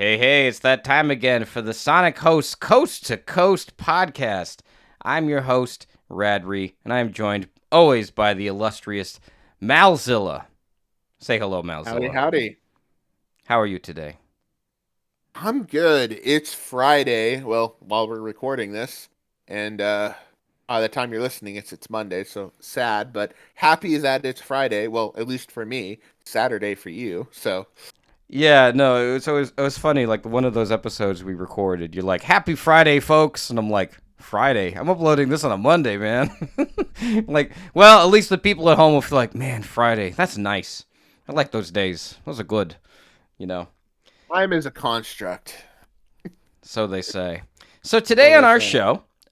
Hey, it's that time again for the Sonic Host Coast to Coast podcast. I'm your host, Radri, and I'm joined always by the illustrious Malzilla. Say hello, Howdy, Malzilla. howdy. How are you today? I'm good. It's Friday. Well, while we're recording this, and by the time you're listening, it's Monday. So sad, but happy that it's Friday. Well, at least for me, Saturday for you. So Yeah, no, it was funny. Like one of those episodes we recorded, you're like, "Happy Friday, folks," and I'm like, "Friday? I'm uploading this on a Monday, man." Like, well, at least the people at home will feel like, "Man, Friday, that's nice. I like those days. Those are good." You know. time is a construct. So they say. So today So on they our say.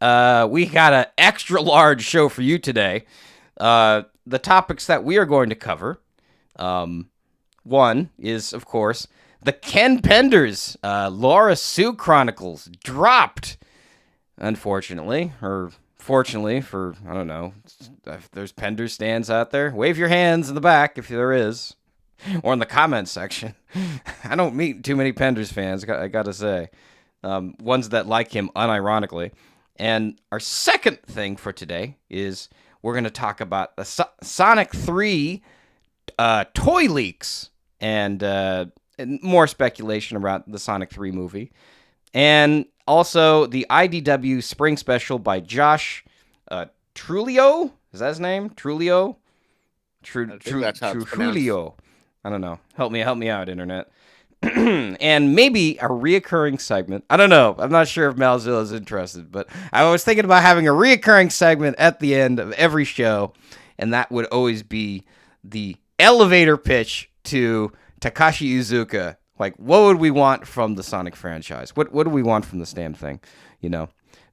show, we got an extra large show for you today. The topics that we are going to cover. Um, One is, of course, the Ken Penders Laura Sue Chronicles dropped. Unfortunately, or fortunately for, I don't know, if there's Penders stands out there, wave your hands in the back if there is, or in the comments section. I don't meet too many Penders fans, I gotta say. Ones that like him unironically. And our second thing for today is we're going to talk about the Sonic 3 toy leaks and more speculation about the Sonic 3 movie. And also the IDW Spring Special by Josh Trulio. Is that his name? Trulio? I think that's how it's pronounced. Trulio. I don't know. Help me out, internet. And maybe a reoccurring segment. I don't know. I'm not sure if Malzilla is interested, but I was thinking about having a reoccurring segment at the end of every show, and that would always be the elevator pitch to Takashi Iizuka. Like, what would we want from the Sonic franchise? What do we want from this damn thing? You know.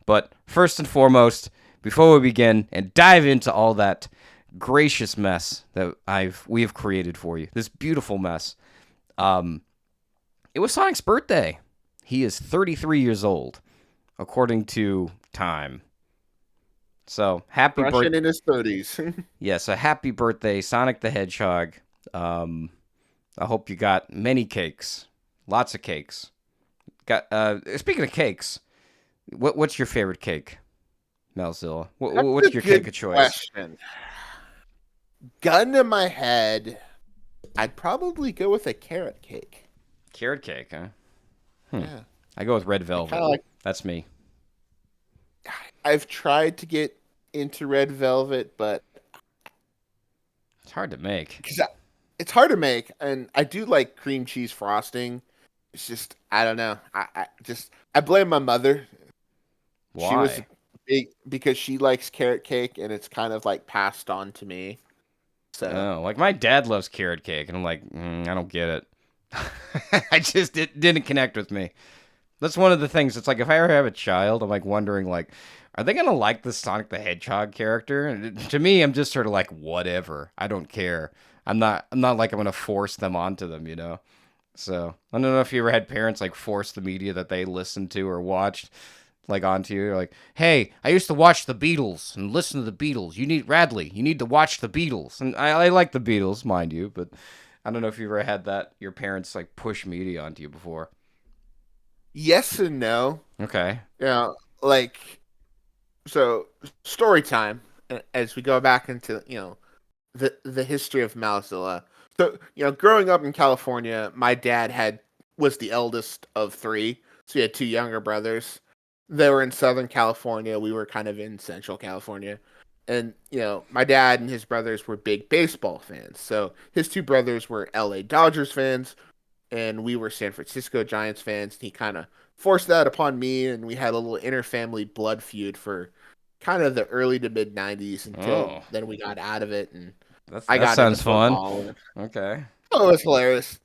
But first and foremost, before we begin and dive into all that gracious mess that we have created for you, this beautiful mess. Um, it was Sonic's birthday. He is 33 years old, according to Time. So happy Fresh birth. and in his 30s. Yes, a happy birthday, Sonic the Hedgehog. Um, I hope you got many cakes, lots of cakes. Got. Speaking of cakes, what's your favorite cake, Melzilla? That's a What's your cake good of choice? question. Gun to my head, I'd probably go with a carrot cake. Carrot cake, huh? Hmm. Yeah. I go with red I kind velvet. of like That's me. I've tried to get into red velvet, but It's hard to make. because it's hard to make, and I do like cream cheese frosting. It's just I don't know. I blame my mother. She was Why? big because she likes carrot cake, and it's kind of like passed on to me. So Oh, like my dad loves carrot cake, and I'm like, I don't get it. I just it didn't connect with me. That's one of the things. It's like if I ever have a child, I'm like wondering, like, are they gonna like the Sonic the Hedgehog character? And to me, I'm just sort of like, whatever. I don't care. I'm not like I'm gonna force them onto them, you know. So I don't know if you ever had parents like force the media that they listened to or watched like onto you. You're like, hey, I used to watch the Beatles and listen to the Beatles. You need Radley. You need to watch the Beatles. And I like the Beatles, mind you, but I don't know if you ever had that your parents like push media onto you before. yes and no. Okay. You know, like so story time as we go back into the history of Mozilla. So growing up in California, my dad had was the eldest of three, so he had two younger brothers. They were in Southern California. We were kind of in Central California. And, my dad and his brothers were big baseball fans. So his two brothers were LA Dodgers fans, and we were San Francisco Giants fans. And he kind of forced that upon me, and we had a little inter-family blood feud for kind of the early to mid 90s until Oh, then we got out of it, and I that got into sounds fun. football. And, Okay. oh, it's hilarious.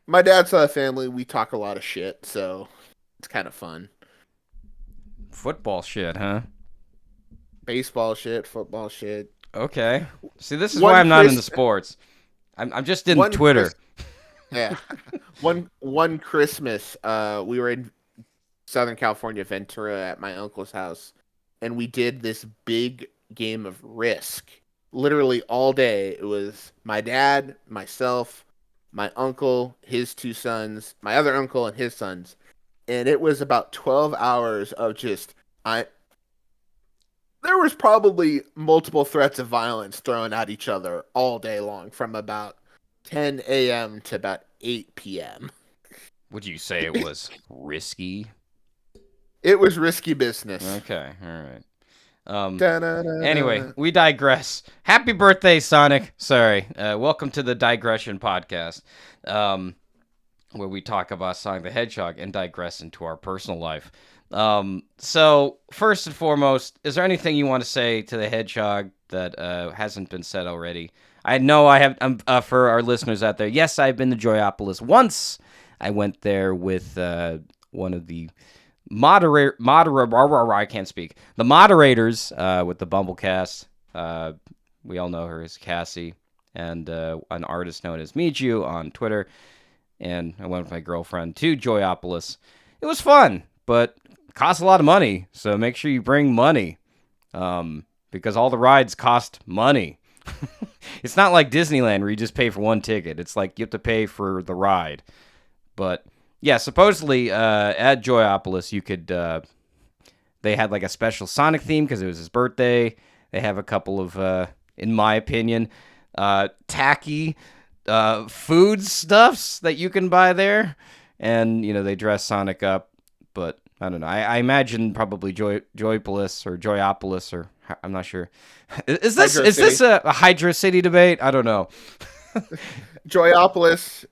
My dad's side of the family, we talk a lot of shit, so it's kind of fun. Football shit, huh? Baseball shit, football shit. Okay. See, this is why One I'm not into Chris, sports. I'm just in one Twitter. Chris, yeah, one Christmas, we were in Southern California, Ventura, at my uncle's house, and we did this big game of Risk. Literally all day, it was my dad, myself. my uncle, his two sons, my other uncle and his sons, and it was about 12 hours of just I. There was probably multiple threats of violence thrown at each other all day long, from about 10 a.m. to about 8 p.m. Would you say it was risky? It was risky business. Okay, all right. Um, anyway, Da-da-da-da. we digress. Happy birthday, Sonic. Sorry. Welcome to the Digression Podcast, where we talk about Sonic the Hedgehog and digress into our personal life. So, first and foremost, is there anything you want to say to the Hedgehog that hasn't been said already? I know I have, for our listeners out there, yes, I've been to Joyopolis once. I went there with one of the I can't speak. The moderators with the Bumblecast. We all know her as Cassie, and an artist known as Miju on Twitter. And I went with my girlfriend to Joyopolis. It was fun, but it costs a lot of money. So make sure you bring money, because all the rides cost money. It's not like Disneyland where you just pay for one ticket. It's like you have to pay for the ride. But yeah, supposedly at Joyopolis, you could. They had like a special Sonic theme because it was his birthday. They have a couple of, in my opinion, tacky food stuffs that you can buy there, and they dress Sonic up. But I don't know. I imagine probably Joypolis or Joyopolis, or I'm not sure. Is this Hydro is City. this a Hydra City debate? I don't know. Joyopolis.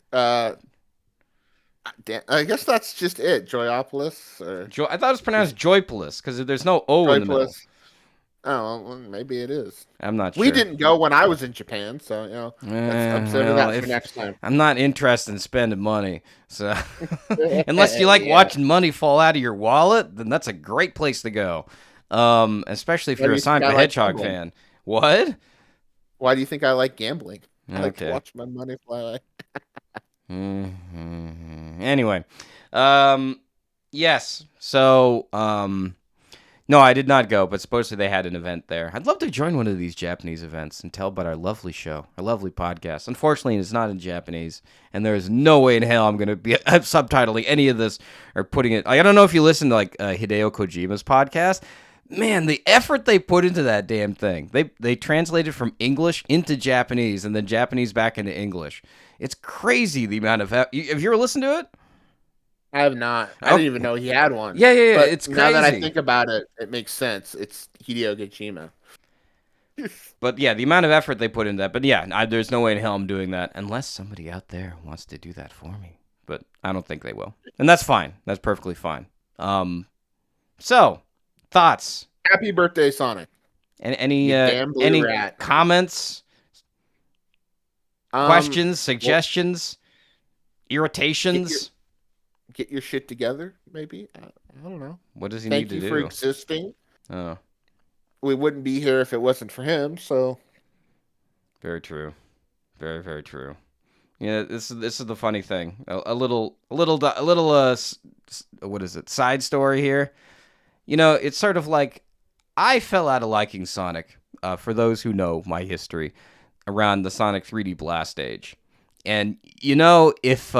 I guess that's just it. Joyopolis or I thought it was is pronounced Joypolis because there's no O in the middle. Joypolis. Oh, well, maybe it is. I'm not We sure. didn't go when I was in Japan, so I'm saving Well, that for if next time. I'm not interested in spending money, so unless you like Yeah. watching money fall out of your wallet, then that's a great place to go. Especially if Why you're do a you think Sonic I the like Hedgehog gambling? fan. What? Why do you think I like gambling? I like to Okay. watch my money fly away. Anyway, um, yes. So, no, I did not go, but supposedly they had an event there. I'd love to join one of these Japanese events and tell about our lovely show, our lovely podcast. Unfortunately, it's not in Japanese, and there is no way in hell I'm going to be subtitling any of this or putting it. I don't know if you listen to like Hideo Kojima's podcast. Man, the effort they put into that damn thing. They translated from English into Japanese and then Japanese back into English. It's crazy the amount of have you ever listened to it? I have not. I didn't even Okay. know he had one. Yeah. But It's now that I crazy. think about it, it makes sense. It's Hideo Kojima. But yeah, the amount of effort they put into that. But yeah, there's no way in hell I'm doing that unless somebody out there wants to do that for me. But I don't think they will, and that's fine. That's perfectly fine. So thoughts? Happy birthday, Sonic. And any You uh, damn blue any rat. comments, Um, questions, well, suggestions, get your irritations? get your shit together, maybe. I don't know. What does he need Thank to you for do? existing. Oh, We wouldn't be here if it wasn't for him. So very true. Very, very true. Yeah, this is the funny thing. A little what is it? Side story here. It's sort of like I fell out of liking Sonic. For those who know my history, around the Sonic 3D Blast age, and if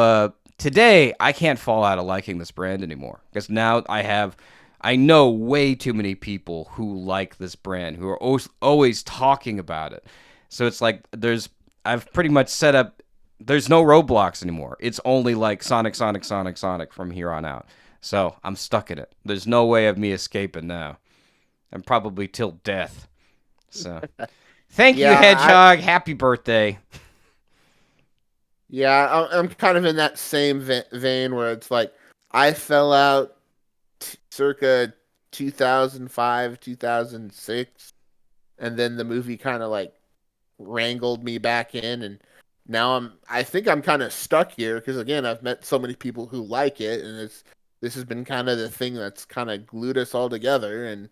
today I can't fall out of liking this brand anymore because now I know way too many people who like this brand who are always talking about it. So it's like I've pretty much set up. There's no roadblocks anymore. It's only like Sonic, Sonic, Sonic, Sonic from here on out. So I'm stuck in it. There's no way of me escaping now. And probably till death. So thank you, yeah, Hedgehog. Happy birthday. I'm kind of in that same vein where it's like I fell out circa 2005, 2006, and then the movie kind of like wrangled me back in, and now I think I'm kind of stuck here because again I've met so many people who like it, and this has been kind of the thing that's kind of glued us all together, and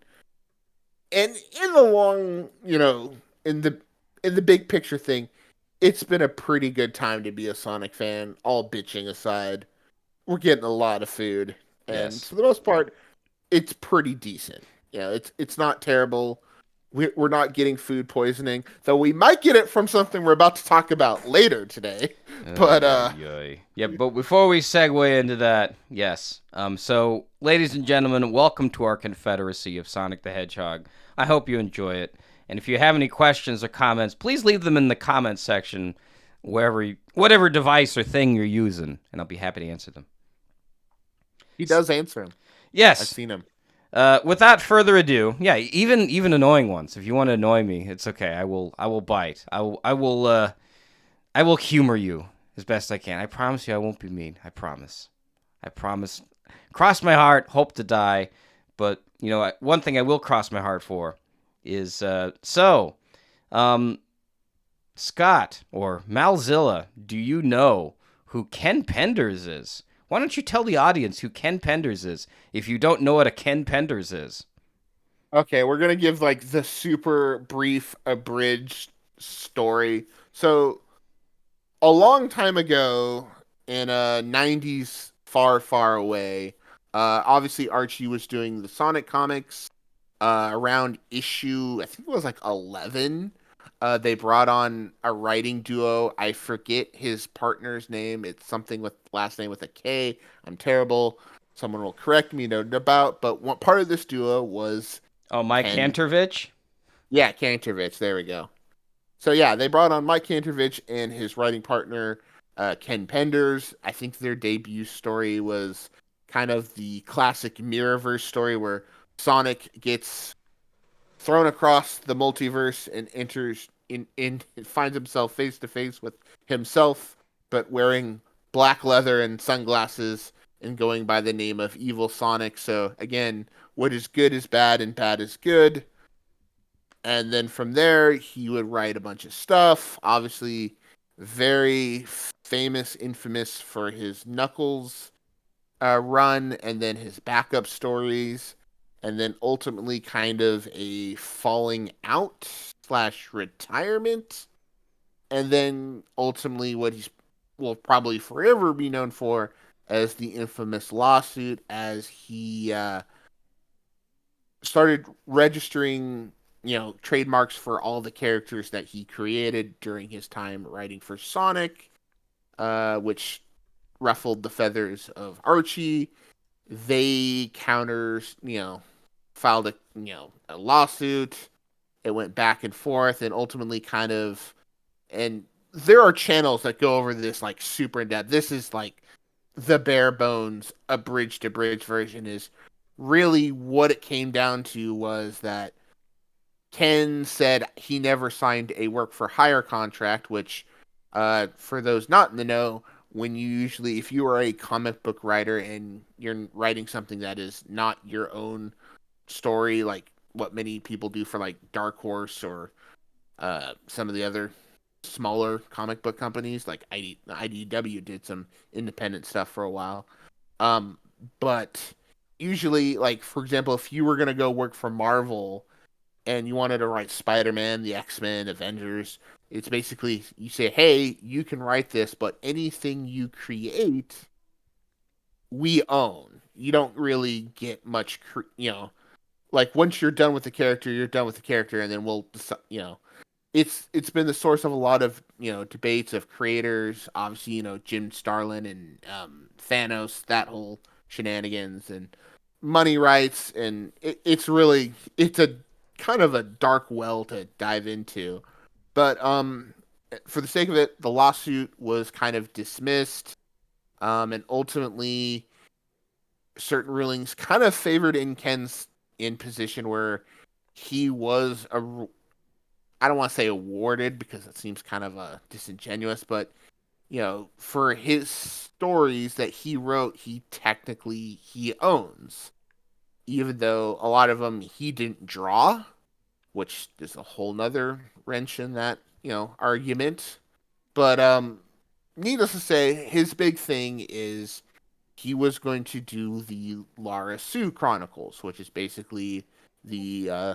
in the long, in the big picture thing, it's been a pretty good time to be a Sonic fan. All bitching aside, we're getting a lot of food, and Yes. for the most part, it's pretty decent. It's not terrible. we're not getting food poisoning, though we might get it from something we're about to talk about later today. But Ay, ay, ay. Yeah, but before we segue into that, yes. So, ladies and gentlemen, welcome to our Confederacy of Sonic the Hedgehog. I hope you enjoy it. And if you have any questions or comments, please leave them in the comments section, whatever device or thing you're using, and I'll be happy to answer them. he does answer him. I've Yes. seen him. Without further ado, yeah, even annoying ones. If you want to annoy me, it's okay. I will bite. I will humor you as best I can. I promise you I won't be mean. I promise. I promise. Cross my heart, hope to die. But, one thing I will cross my heart for is um, Scott or Malzilla, do you know who Ken Penders is? Why don't you tell the audience who Ken Penders is if you don't know what a Ken Penders is? Okay, we're gonna give like the super brief abridged story. So a long time ago in a 90s far far away, obviously Archie was doing the Sonic comics. Around issue, I think it was like 11, they brought on a writing duo. I forget his partner's name. It's something with last name with a K. I'm terrible. Someone will correct me, no doubt about. But one part of this duo was Oh, Mike Ken. Kantorvich? Yeah, Kantorvich. There we go. So yeah, they brought on Mike Kantorvich and his writing partner, Ken Penders. I think their debut story was kind of the classic Mirrorverse story where Sonic gets thrown across the multiverse and enters in finds himself face to face with himself, but wearing black leather and sunglasses and going by the name of Evil Sonic. So again, what is good is bad and bad is good. And then from there, he would write a bunch of stuff. Obviously, very famous, infamous for his Knuckles run, and then his backup stories, and then ultimately kind of a falling out slash retirement, and then ultimately what he's will probably forever be known for as the infamous lawsuit, as he started registering trademarks for all the characters that he created during his time writing for Sonic, which ruffled the feathers of Archie. They counters, filed a lawsuit. It went back and forth, and ultimately kind of, and there are channels that go over this like super in depth. This is like the bare bones, a bridge to bridge version is really what it came down to was that Ken said he never signed a work for hire contract, which, for those not in the know, when you usually, if you are a comic book writer and you're writing something that is not your own story, like what many people do for like Dark Horse or some of the other smaller comic book companies, like IDW did some independent stuff for a while. Um, but usually, like for example, if you were gonna go work for Marvel and you wanted to write Spider-Man, the X-Men, Avengers, it's basically you say, "Hey, you can write this, but anything you create, we own." You don't really get much, like once you're done with the character, you're done with the character, and then we'll, it's been the source of a lot of debates of creators. Obviously, Jim Starlin and Thanos, that whole shenanigans and money rights, and it's a kind of a dark well to dive into. But for the sake of it, the lawsuit was kind of dismissed, and ultimately certain rulings kind of favored in Ken's in position where he was a I don't want to say awarded because it seems kind of disingenuous, but for his stories that he wrote, he owns, even though a lot of them he didn't draw, which is a whole nother wrench in that argument. But needless to say, his big thing is he was going to do the Lara Sue Chronicles, which is basically the uh,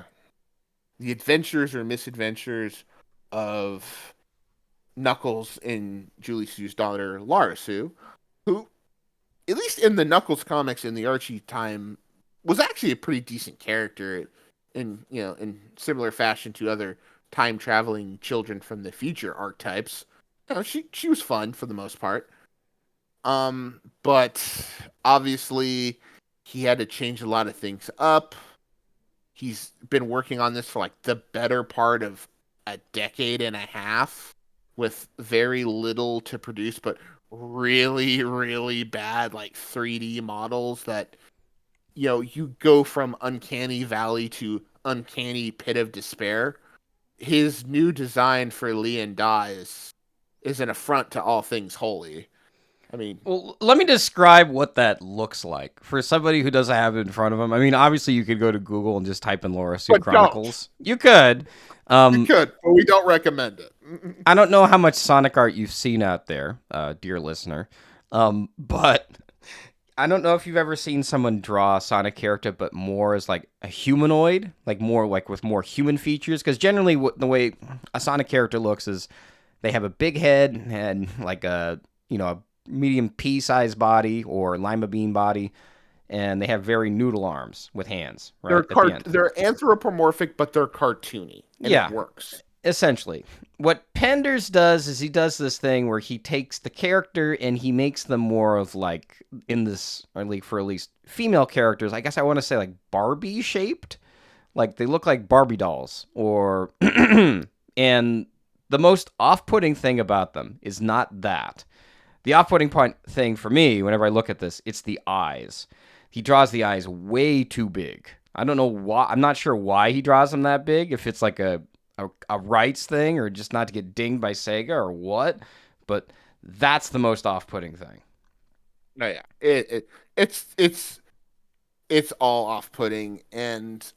the adventures or misadventures of Knuckles and Julie Sue's daughter, Lara Sue, who, at least in the Knuckles comics in the Archie time, was actually a pretty decent character. in similar fashion to other time traveling children from the future archetypes. She was fun for the most part. But obviously he had to change a lot of things up. He's been working on this for like the better part of a decade and a half with very little to produce, but really, really bad like 3D models that you go from Uncanny Valley to Uncanny Pit of Despair. His new design for Lee and Da is an affront to all things holy. I mean, Well, let me describe what that looks like for somebody who doesn't have it in front of them. I mean, obviously, you could go to Google and just type in Laura Sue but don't. Chronicles. You could. You could, but we don't recommend it. I don't know how much Sonic art you've seen out there, dear listener, but I don't know if you've ever seen someone draw a Sonic character, but more as like a humanoid, like more like with more human features. Because generally, the way a Sonic character looks is they have a big head and like a medium pea-sized body or lima bean body, and they have very noodle arms with hands. Right They're at the end. they're anthropomorphic, but they're cartoony, and Yeah, it works. essentially. What Penders does is he does this thing where he takes the character and he makes them more of like in this, or like for at least female characters. I guess I want to say like Barbie shaped, like they look like Barbie dolls, or and the most off-putting thing about them is not that. The off-putting point thing for me, whenever I look at this, it's the eyes. He draws the eyes way too big. I don't know why. I'm not sure why he draws them that big. If it's like a rights thing or just not to get dinged by Sega or what, but that's the most off-putting thing. No, yeah, it's all off-putting, and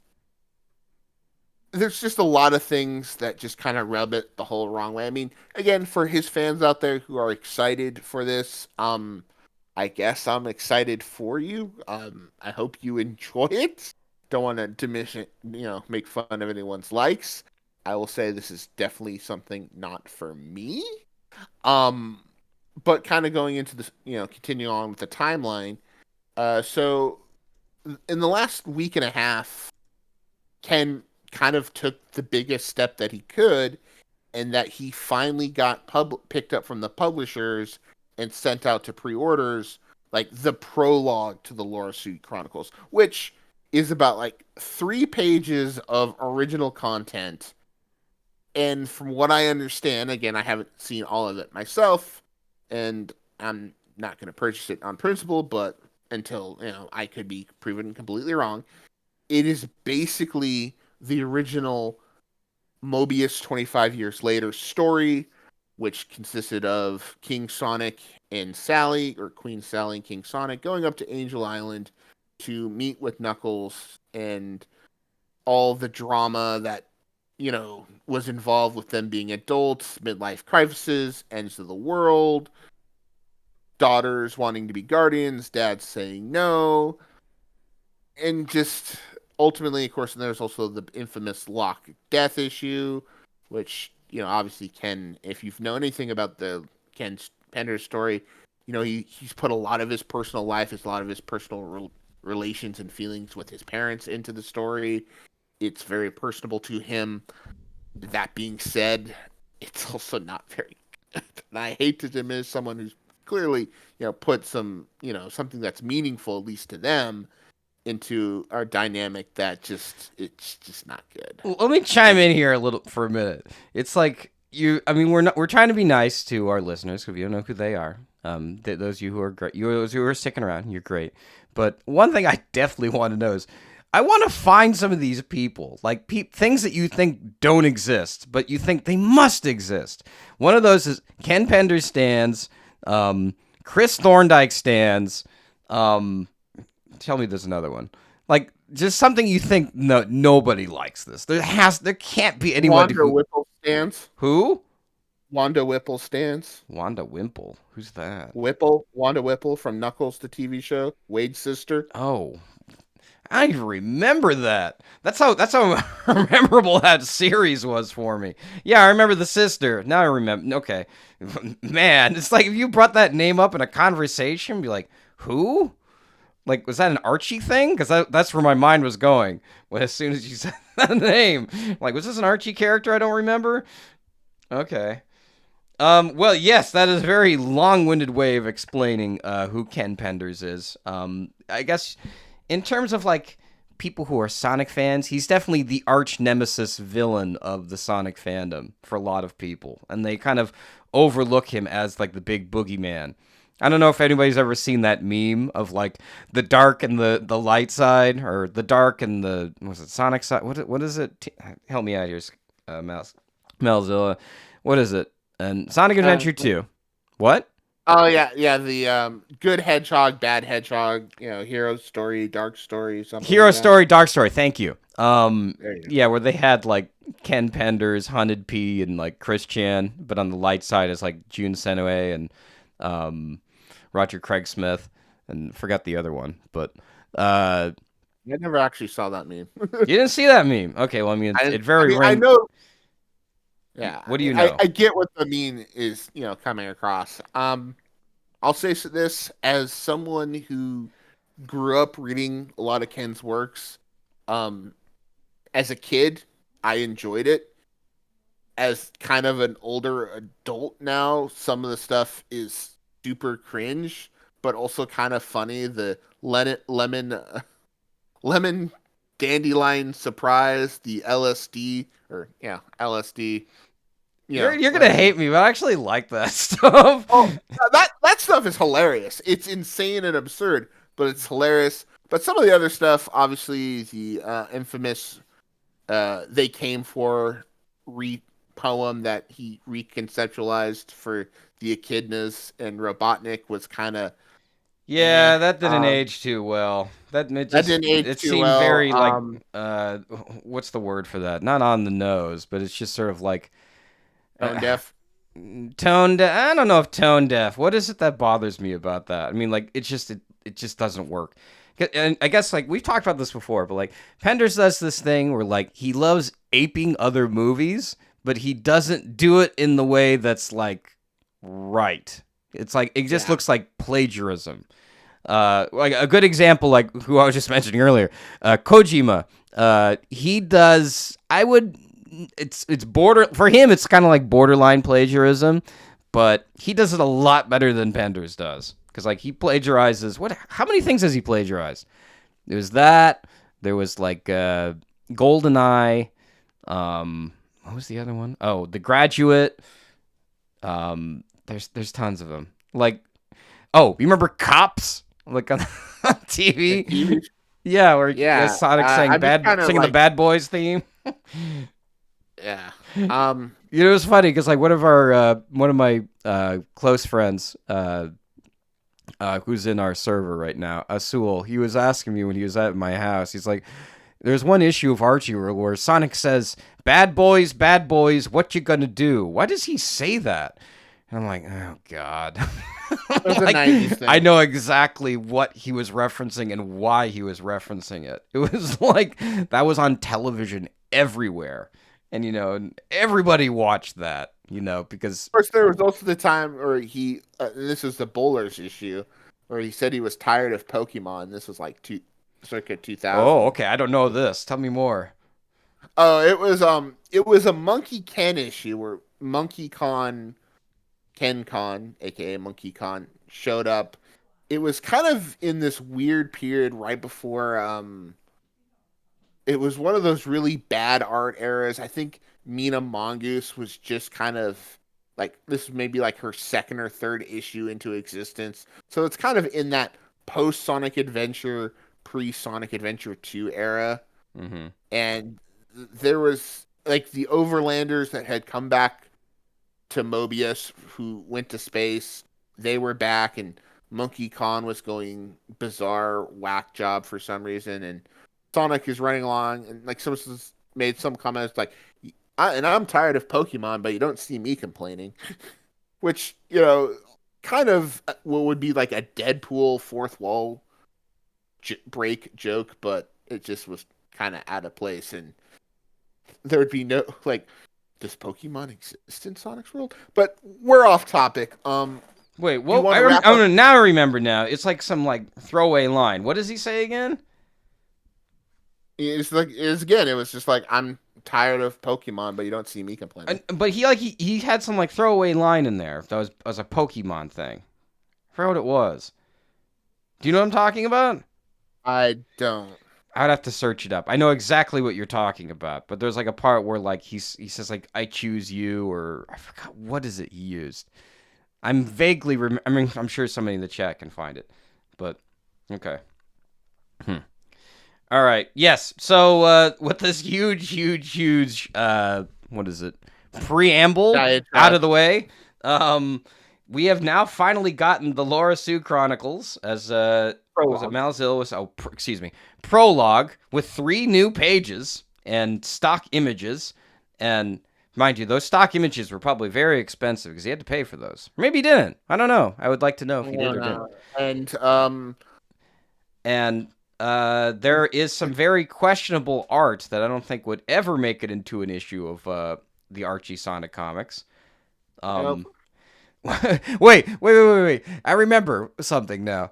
there's just a lot of things that just kind of rub it the whole wrong way. I mean, again, for his fans out there who are excited for this, I guess I'm excited for you. I hope you enjoy it. Don't want to diminish it, make fun of anyone's likes. I will say this is definitely something not for me. Um, but kind of going into this, continue on with the timeline. So in the last week and a half, Ken kind of took the biggest step that he could, and that he finally got picked up from the publishers and sent out to pre-orders, like the prologue to the Laura Sue Chronicles, which is about like 3 pages of original content. And from what I understand, again, I haven't seen all of it myself, and I'm not going to purchase it on principle, but until I could be proven completely wrong, it is basically the original Mobius 25 years later story, which consisted of King Sonic and Sally, or Queen Sally and King Sonic, going up to Angel Island to meet with Knuckles, and all the drama that was involved with them being adults, midlife crises, ends of the world, daughters wanting to be guardians, dads saying no, and just ultimately, of course, and there's also the infamous Locke death issue, which obviously Ken, if you've known anything about the Ken Penders story, he's put a lot of his personal life, a lot of his personal relations and feelings with his parents into the story. It's very personable to him. That being said, it's also not very good. And I hate to diminish someone who's clearly, put some, something that's meaningful, at least to them, into our dynamic that it's just not good. Let me chime in here a little for a minute. It's like I mean, we're trying to be nice to our listeners because we don't know who they are. Those of you who are great, those who are sticking around, you're great. But one thing I definitely want to know is, I want to find some of these people, like things that you think don't exist, but you think they must exist. One of those is Ken Pender stands, Chris Thorndike stands. Tell me there's another one. Like, just something you think nobody likes this. There can't be anybody Wanda Whipple stands. Who? Wanda Whipple stands. Wanda Wimple. Who's that? Wanda Whipple from Knuckles, the TV show, Wade's sister. Oh, I remember that. That's how memorable that series was for me. Yeah, I remember the sister. Now I remember. Okay, man, it's like if you brought that name up in a conversation, be like, who? Like, was that an Archie thing? Because that's where my mind was going. When as soon as you said that name, like, was this an Archie character? I don't remember. Okay. Well, yes, that is a very long-winded way of explaining who Ken Penders is. I guess in terms of like people who are Sonic fans, he's definitely the arch nemesis villain of the Sonic fandom for a lot of people, and they kind of overlook him as like the big boogeyman. I don't know if anybody's ever seen that meme of like the dark and the light side, or the dark and the was it Sonic side? What is it? Help me out here, Melzilla. What is it? And Sonic Uh, Adventure 2. What? oh yeah, yeah. The good hedgehog, bad hedgehog. Hero story, dark story, something Hero like that. Story, Dark Story. Thank you. There you Yeah, where they had like Ken Penders, Hunted P, and like Chris Chan, but on the light side is like Jun Senue and um, Roger Craig Smith, and forgot the other one. But go. I never actually saw that meme. you didn't see that meme. Okay, well, I mean, it very I ring. know. Yeah, I What do mean, you I, know? I get what the meme is, coming across. I'll say this as someone who grew up reading a lot of Ken's works. Um, as a kid, I enjoyed it. As kind of an older adult now, some of the stuff is super cringe, but also kind of funny. The lemon dandelion surprise, the LSD or yeah LSD, You're gonna lemon. hate me, but I actually like that stuff. Oh, that stuff is hilarious. It's insane and absurd, but it's hilarious. But some of the other stuff, obviously, the infamous "They Came For" poem that he reconceptualized for the Echidnas and Robotnik was kind of eh. Yeah, that didn't age too well. That didn't age It too seemed well. very like what's the word for that? Not on the nose, but it's just sort of like Tone uh, deaf. tone deaf. I don't know if tone deaf. What is it that bothers me about that? I mean, like it just doesn't work. And I guess like we've talked about this before, but like Penders does this thing where like he loves aping other movies, but he doesn't do it in the way that's like right. It's like it just Yeah, looks like plagiarism. Like a good example, like who I was just mentioning earlier, Kojima. He does. I would. It's border for him. It's kind of like borderline plagiarism, but he does it a lot better than Penders does. Because like he plagiarizes. What? How many things has he plagiarized? There was that. There was like Goldeneye. What was the other one? Oh, The Graduate. There's tons of them. Like, oh, you remember Cops? Like on, on the TV? TV. Yeah, where Yeah, Sonic sang I'm just kind of singing the like, Bad Boys theme. yeah. You know, it was funny because like one of my close friends who's in our server right now, Asul, he was asking me when he was at my house. He's like, "There's one issue of Archie where Sonic says, bad boys, what you gonna do?' Why does he say that?" And I'm like, "Oh God." It was a Like, '90s I thing. know exactly what he was referencing and why he was referencing it. It was like that was on television everywhere. And, everybody watched that, because, Of course, there was also the time where this is the Bowlers issue, where he said he was tired of Pokemon. This was like circa oh, 2000. okay, I don't know this. Tell me more. Oh, it was a Monkey Ken issue where Monkey Con Ken Con, aka Monkey Con, showed up. It was kind of in this weird period right before it was one of those really bad art eras. I think Mina Mongoose was just kind of like this was maybe like her second or third issue into existence. So it's kind of in that post Sonic Adventure, pre Sonic Adventure 2 era. Mm-hmm. And there was like the Overlanders that had come back to Mobius who went to space. They were back and Monkey Khan was going bizarre whack job for some reason and Sonic is running along and like someone made some comments like I'm tired of Pokemon, but you don't see me complaining. Which, kind of what would be like a Deadpool fourth wall break joke, but it just was kind of out of place and there would be no like does Pokemon exist in Sonic's world? But we're off topic. Wait, Do you well, want to wrap up? now I remember now. It's like some like throwaway line. What does he say again? It's like it's again. It was just like I'm tired of Pokemon, but you don't see me complaining. But he had some like throwaway line in there. That was a Pokemon thing. I forgot what it was. Do you know what I'm talking about? I don't. I'd have to search it up. I know exactly what you're talking about, but there's like a part where like he says like I choose you, or I forgot what is it he used. I'm vaguely I mean I'm sure somebody in the chat can find it, but okay. Hmm. All right. Yes. So with this huge what is it? Preamble out Diatribe. of the way. Um we have now finally gotten the Laura Sue Chronicles as was it Prologue. Malzil was excuse me. Prologue with 3 new pages and stock images, and mind you, those stock images were probably very expensive because he had to pay for those. Or maybe he didn't. I don't know. I would like to know if he did or didn't. And And there is some very questionable art that I don't think would ever make it into an issue of the Archie Sonic comics. nope. Um, wait! I remember something now.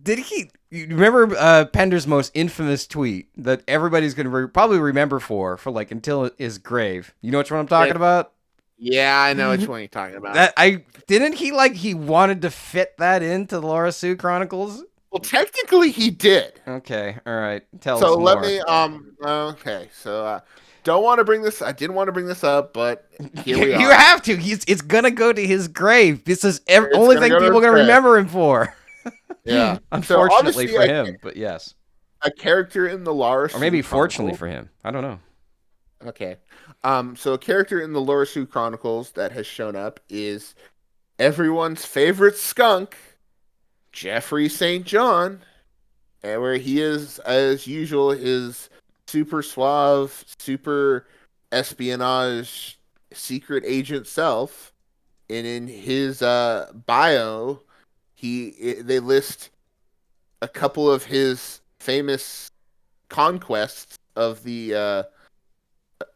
Did he? You remember Pender's most infamous tweet that everybody's gonna probably remember for like until his grave? You know which one I'm Yeah, talking about? yeah, I know which one you're talking about. That I didn't he like he wanted to fit that into the Laura Sue Chronicles. Well, technically he did. Okay, all right. Tell us So let more. me okay. So don't want to bring this. I didn't want to bring this up, but here we You are. have to. It's gonna go to his grave. This is It's only gonna thing go to people his are gonna grave. remember him for. Yeah. So Unfortunately obviously, for him, but yes, a character in the Laura or Sue maybe fortunately Chronicles. for him. I don't know. Okay. So a character in the Laura Sue Chronicles that has shown up is everyone's favorite skunk, Jeffrey St. John, and where he is, as usual, his super suave, super espionage secret agent self. And in his bio, they list a couple of his famous conquests of the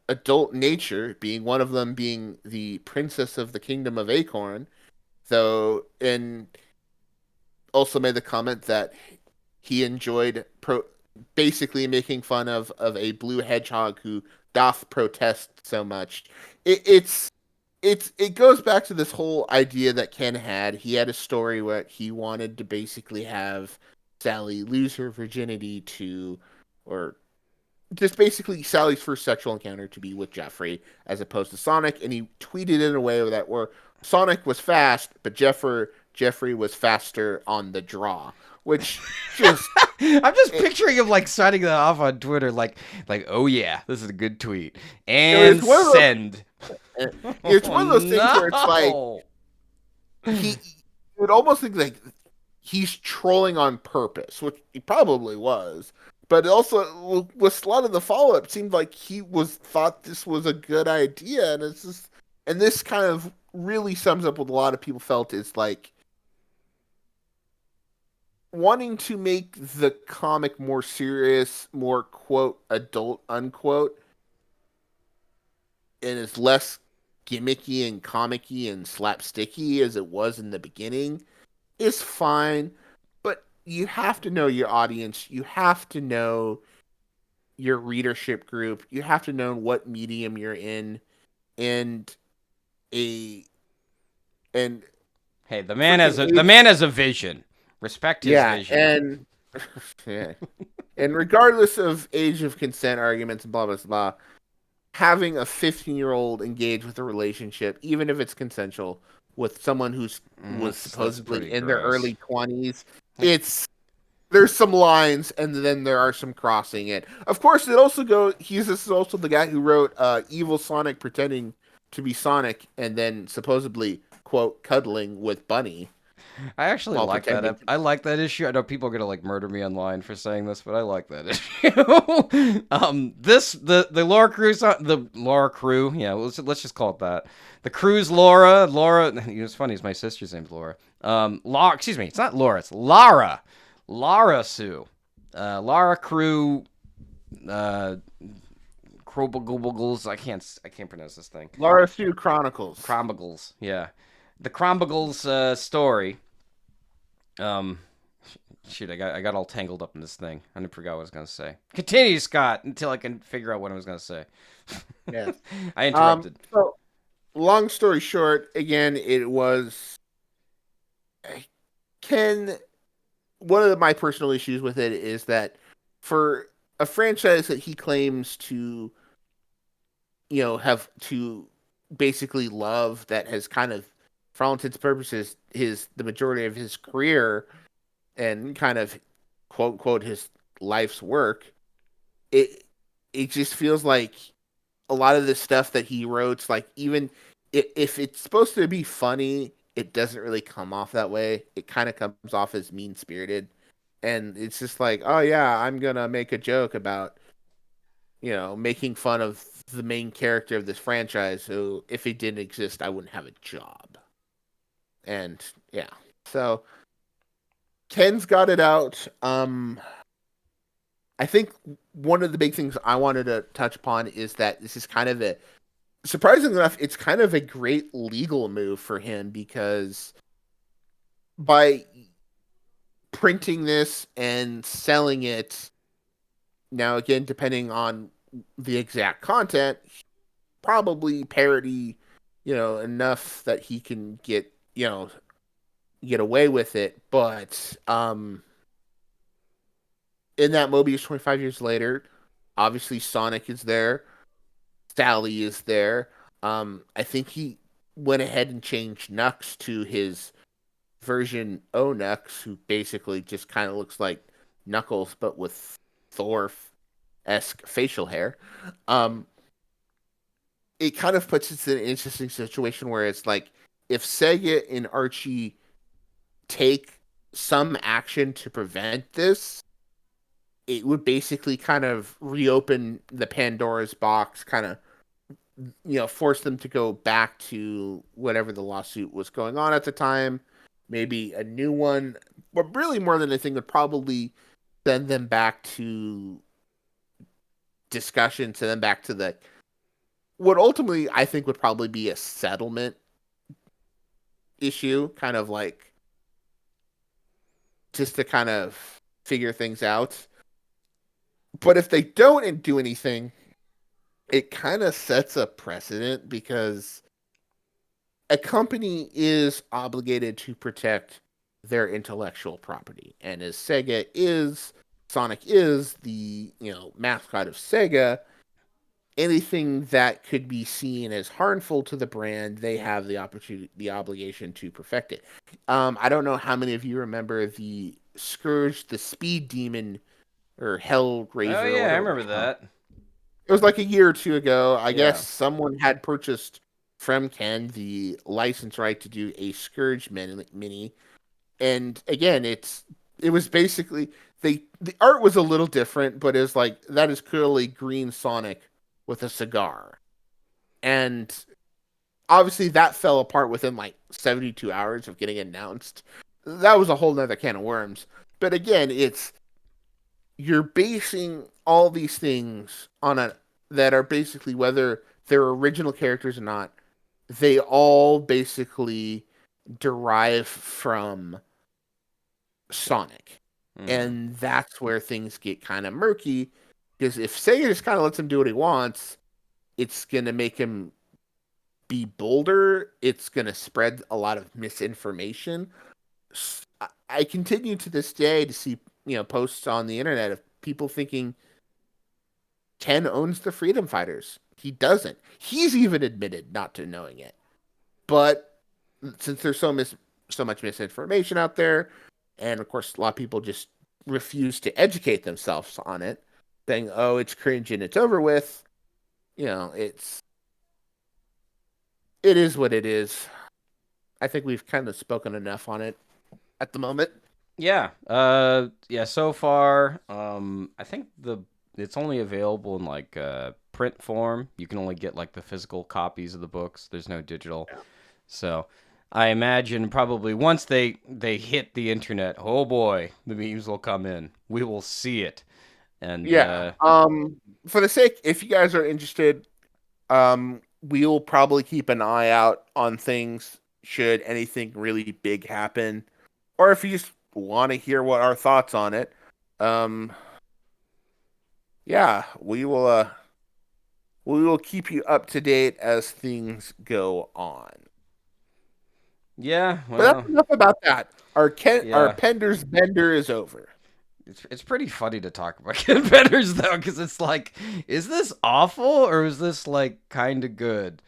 adult nature, being one of them being the princess of the kingdom of Acorn, though, and also made the comment that he enjoyed basically making fun of a blue hedgehog who doth protest so much. It goes back to this whole idea that Ken had. He had a story where he wanted to basically have Sally lose her virginity to, or just basically Sally's first sexual encounter to be with Jeffrey as opposed to Sonic, and he tweeted in a way that where Sonic was fast, but Jeffrey was faster on the draw, which just I'm just it, picturing him like signing that off on Twitter, like oh yeah, this is a good tweet, it's and one of those send. it's Oh one of those things where it's like no! he you would almost think like he's trolling on purpose, which he probably was. But also with a lot of the follow up, it seemed like he was thought this was a good idea, and it's just and this kind of really sums up what a lot of people felt is like wanting to make the comic more serious, more quote adult unquote, and is less gimmicky and comicky and slapsticky as it was in the beginning is fine, but you have to know your audience. You have to know your readership group. You have to know what medium you're in, and a and Hey, freaking the age. man has a vision. Respect his Yeah, vision. and yeah, and regardless of age of consent arguments and blah blah blah, having a 15-year-old engage with a relationship, even if it's consensual, with someone who's was That's supposedly pretty in their gross. early 20s, it's there's some lines and then there are some crossing it. Of course, it also this is also the guy who wrote Evil Sonic pretending to be Sonic and then supposedly quote cuddling with Bunny I actually while like that. pretending to I like that issue. I know people are gonna like murder me online for saying this, but I like that issue. The Laura Cruz the Laura Crew. Yeah, let's just call it that. The Cruz Laura. You know, it's funny. It's my sister's name's Laura. Laura. Excuse me. It's not Laura. It's Lara. Lara Sue. Lara Crew. Crobagles. I can't pronounce this thing. Laura Sue Chronicles. Chronicles. Yeah. the Crombiggles story. Um, Shoot, I got all tangled up in this thing. I forgot what I was gonna say. Continue, Scott, until I can figure out what I was gonna say. Yes. I interrupted. So long story short, again, it was Ken. One of my personal issues with it is that for a franchise that he claims to, have to basically love, that has kind of, for all intents and purposes, the majority of his career and kind of quote unquote his life's work, it it just feels like a lot of the stuff that he wrote, like even if it's supposed to be funny, it doesn't really come off that way. It kind of comes off as mean spirited, and it's just like, oh yeah, I'm gonna make a joke about making fun of the main character of this franchise, who if he didn't exist, I wouldn't have a job. And yeah, so Ken's got it out. I think one of the big things I wanted to touch upon is that this is kind of a surprisingly enough, it's kind of a great legal move for him, because by printing this and selling it, now again, depending on the exact content, probably parody, enough that he can get away with it. But in that Mobius 25 years later, obviously Sonic is there, Sally is there. I think he went ahead and changed Nux to his version O Nux, who basically just kind of looks like Knuckles but with Thor esque facial hair. Um, it kind of puts us in an interesting situation where it's like, if Sega and Archie take some action to prevent this, it would basically kind of reopen the Pandora's box, kind of force them to go back to whatever the lawsuit was going on at the time, maybe a new one, but really more than anything would probably send them back to discussion, send them back to the what ultimately I think would probably be a settlement issue, kind of like just to kind of figure things out. But if they don't do anything, it kind of sets a precedent, because a company is obligated to protect their intellectual property. And as Sonic is the, mascot of Sega, anything that could be seen as harmful to the brand, they have the obligation to perfect it. I don't know how many of you remember the Scourge, the Speed Demon, or Oh Hellraiser, or yeah, I whatever it remember was called. that. It was like a year or two ago. I guess Yeah. someone had purchased from Ken the license right to do a Scourge mini. And again, it was basically, the art was a little different, but it's like, that is clearly Green Sonic with a cigar. And obviously that fell apart within like 72 hours of getting announced. That was a whole nother can of worms. But again, you're basing all these things on a that are basically, whether they're original characters or not, they all basically derive from Sonic. Hmm. And that's where things get kind of murky, because if Sega just kind of lets him do what he wants, it's going to make him be bolder. It's going to spread a lot of misinformation. I continue to this day to see, posts on the internet of people thinking Ken owns the Freedom Fighters. He doesn't. He's even admitted not to knowing it. But since there's so much misinformation out there, and of course a lot of people just refuse to educate themselves on it, saying, "Oh, it's cringe and it's over with." It is what it is. I think we've kind of spoken enough on it at the moment. Yeah. Yeah. So far, I think it's only available in like print form. You can only get like the physical copies of the books. There's no digital. So I imagine probably once they hit the internet, oh boy, the memes will come in. We will see it. And Yeah. For the sake, if you guys are interested, we'll probably keep an eye out on things. should anything really big happen, or if you just want to hear what our thoughts on it, um, yeah, we will keep you up to date as things go on. Yeah, But that's well, enough about that. Our yeah. Pender's Bender is over. It's pretty funny to talk about Ken Penders though, because it's like, is this awful or is this like kind of good?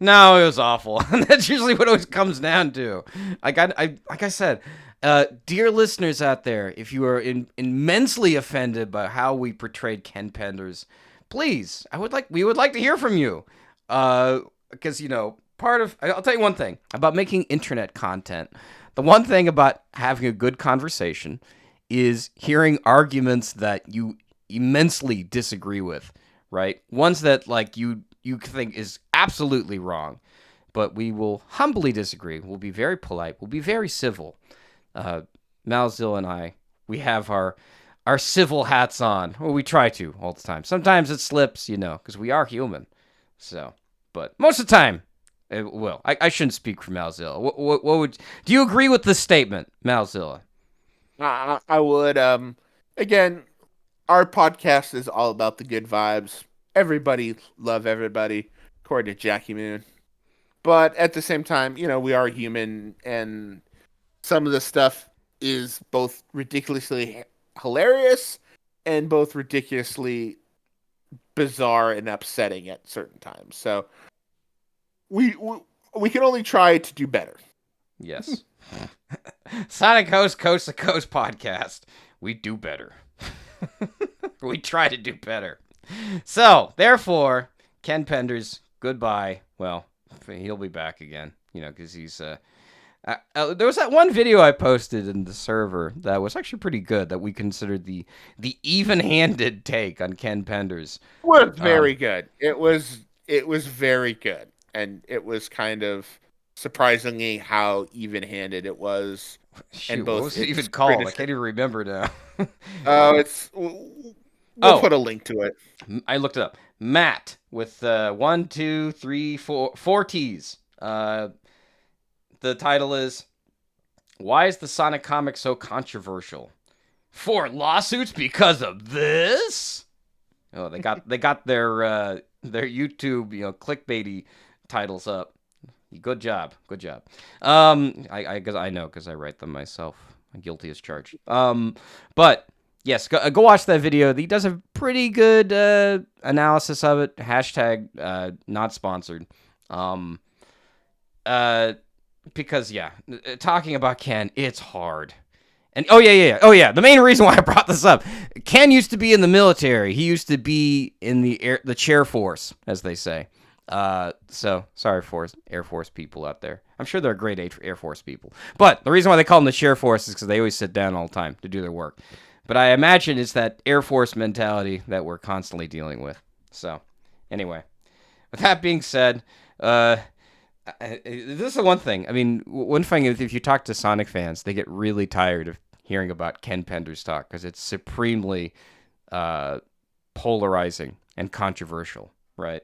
No, it was awful. And that's usually what it always comes down to. Like I said, dear listeners out there, if you are immensely offended by how we portrayed Ken Penders, please, we would like to hear from you. Because I'll tell you one thing about making internet content. The one thing about having a good conversation is hearing arguments that you immensely disagree with, right? Ones that like you think is absolutely wrong, but we will humbly disagree. We'll be very polite. We'll be very civil. Uh, Malzil and I, we have our civil hats on, or we try to all the time. Sometimes it slips, because we are human. So, but most of the time, it will. I shouldn't speak for Malzilla. What would do you agree with this statement, Malzilla? I would. Again, our podcast is all about the good vibes. Everybody love everybody, according to Jackie Moon. But at the same time, we are human, and some of the stuff is both ridiculously hilarious and both ridiculously bizarre and upsetting at certain times. So we can only try to do better. Yes. Sonic Host Coast to Coast podcast. We do better. We try to do better. So, therefore, Ken Penders, goodbye. Well, he'll be back again, because he's. There was that one video I posted in the server that was actually pretty good that we considered the even-handed take on Ken Penders. It was very good. It was very good, and it was kind of surprisingly how even-handed it was, and Shoot, what both was it its even called? I criticism. can't even remember now. It's we'll Oh, put a link to it. I looked it up. Matt with one, two, three, four T's. The title is "Why is the Sonic comic so controversial? 4 lawsuits because of this." Oh, they got their YouTube clickbaity titles up. Good job, good job. I guess I know because I write them myself. I'm guilty as charged. But yes, go watch that video. He does a pretty good analysis of it. Hashtag not sponsored. Um, because talking about Ken, it's hard. And oh yeah. The main reason why I brought this up, Ken used to be in the military. He used to be in the chair force, as they say. So sorry for Air Force people out there. I'm sure they're great Air Force people. But the reason why they call them the chair force is because they always sit down all the time to do their work. But I imagine it's that Air Force mentality that we're constantly dealing with. So anyway, with that being said, this is the one thing. I mean, one thing if you talk to Sonic fans, they get really tired of hearing about Ken Penders talk because it's supremely polarizing and controversial, right?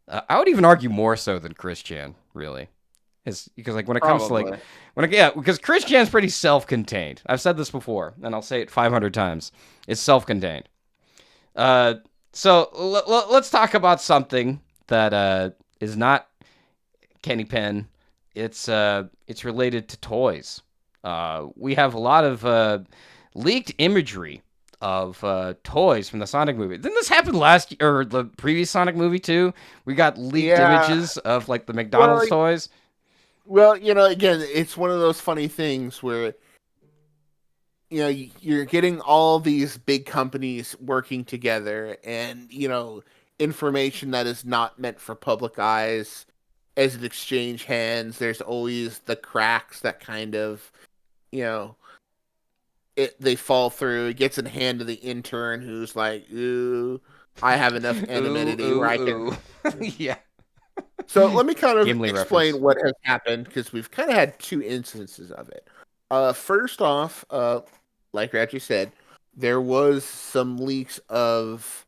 I would even argue more so than Chris Chan, really. Is because like when it comes to Probably. because Chris Chan's pretty self-contained. I've said this before, and I'll say it 500 times. It's self-contained. So let's talk about something that is not Kenny Penn. It's related to toys. We have a lot of leaked imagery of toys from the Sonic movie. Didn't this happen last year or the previous Sonic movie too? We got leaked Yeah. images of like the Well, McDonald's toys. well, again, it's one of those funny things where you're getting all these big companies working together, and information that is not meant for public eyes as it exchange hands. There's always the cracks that kind of you know they fall through. It gets in the hand of the intern who's like, "Ooh, I have enough Ooh, anonymity where I can." ooh, ooh. Yeah. So let me kind of Gimli reference. explain what has happened, because we've kind of had two instances of it. First off, like Reggie said, there was some leaks of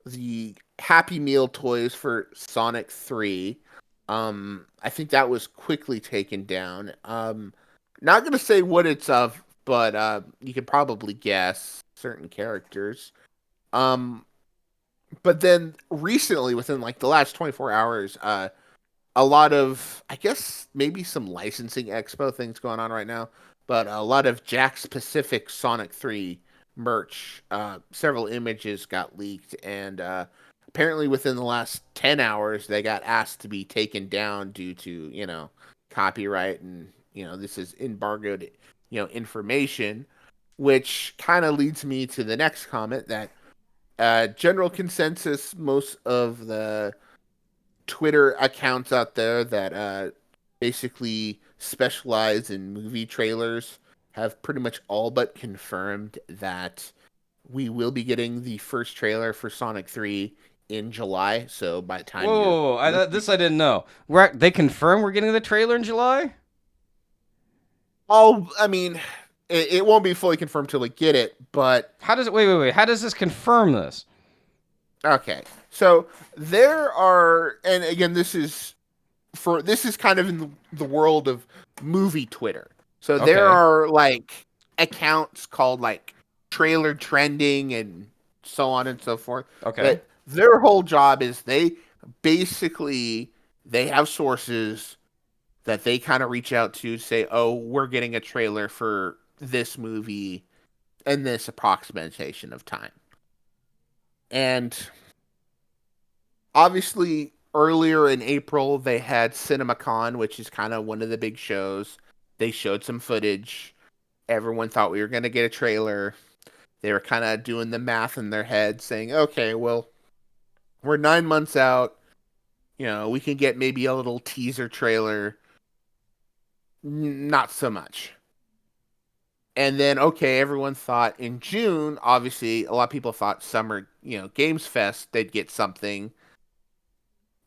the Happy Meal toys for Sonic 3. I think that was quickly taken down. Not gonna say what it's of, but you could probably guess certain characters. Um, but then recently, within like the last 24 hours, a lot of, I guess maybe some licensing expo things going on right now, but a lot of Jack's Pacific Sonic 3 merch. Several images got leaked, and apparently within the last 10 hours, they got asked to be taken down due to, copyright and, this is embargoed, information, which kind of leads me to the next comment that general consensus, most of the Twitter accounts out there that basically specialize in movie trailers have pretty much all but confirmed that we will be getting the first trailer for Sonic 3 in July. So by the time you're Whoa, listening, this I didn't know. They confirmed we're getting the trailer in July? I mean, it won't be fully confirmed till we get it, but How does it, wait. How does this confirm this? okay. So there are, and again, this is kind of in the world of movie Twitter. So there Okay. are like accounts called like trailer trending and so on and so forth. Okay. That their whole job is basically they have sources that they kind of reach out to say, "Oh, we're getting a trailer for this movie in this approximation of time." And obviously earlier in April they had CinemaCon, which is kind of one of the big shows. They showed some footage. Everyone thought we were going to get a trailer. They were kind of doing the math in their head saying, "Okay, well, we're 9 months out. We can get maybe a little teaser trailer. Not so much." And then okay, everyone thought in June, obviously a lot of people thought summer, Games Fest they'd get something.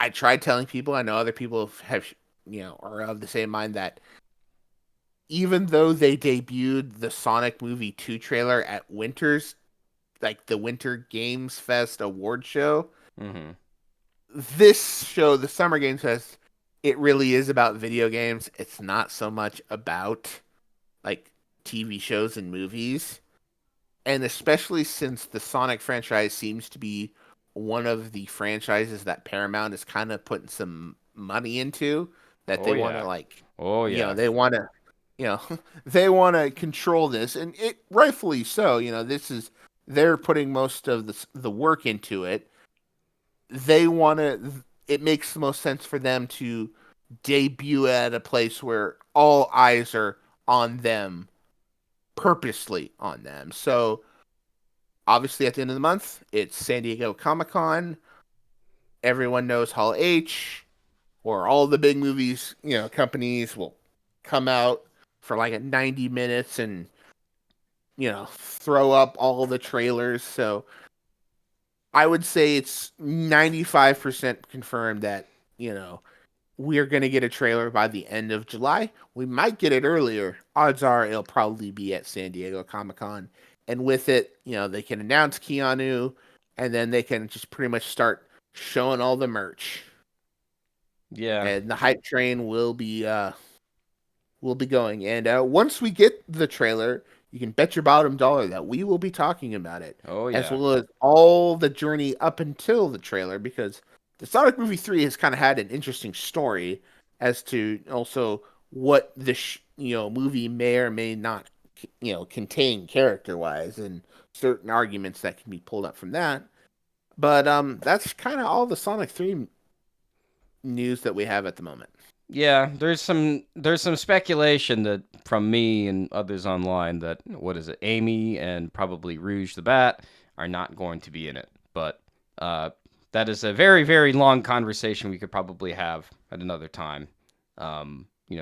I tried telling people. I know other people have, are of the same mind that even though they debuted the Sonic Movie 2 trailer at Winter's, like the Winter Games Fest award show, Mm-hmm. this show, the Summer Games Fest, it really is about video games. It's not so much about like TV shows and movies. And especially since the Sonic franchise seems to be one of the franchises that Paramount is kind of putting some money into, that Oh they want to yeah. like, Oh yeah. they want to, you know, they want to control this, and it rightfully so. This is they're putting most of the work into it. They want to. It makes the most sense for them to debut at a place where all eyes are on them, purposely on them. So obviously at the end of the month, it's San Diego Comic-Con. Everyone knows Hall H, or all the big movies, companies will come out for like a 90 minutes and, throw up all the trailers. So I would say it's 95% confirmed that, we're going to get a trailer by the end of July. We might get it earlier. Odds are it'll probably be at San Diego Comic Con. And with it, they can announce Keanu, and then they can just pretty much start showing all the merch. Yeah. And the hype train will be going. And once we get the trailer, you can bet your bottom dollar that we will be talking about it, Oh as yeah. well as all the journey up until the trailer, because the Sonic movie 3 has kind of had an interesting story as to also what the movie may or may not contain character wise, and certain arguments that can be pulled up from that. But that's kind of all the Sonic 3 news that we have at the moment. Yeah, there's some speculation that from me and others online that what is it, Amy and probably Rouge the Bat are not going to be in it. But uh, that is a very long conversation we could probably have at another time.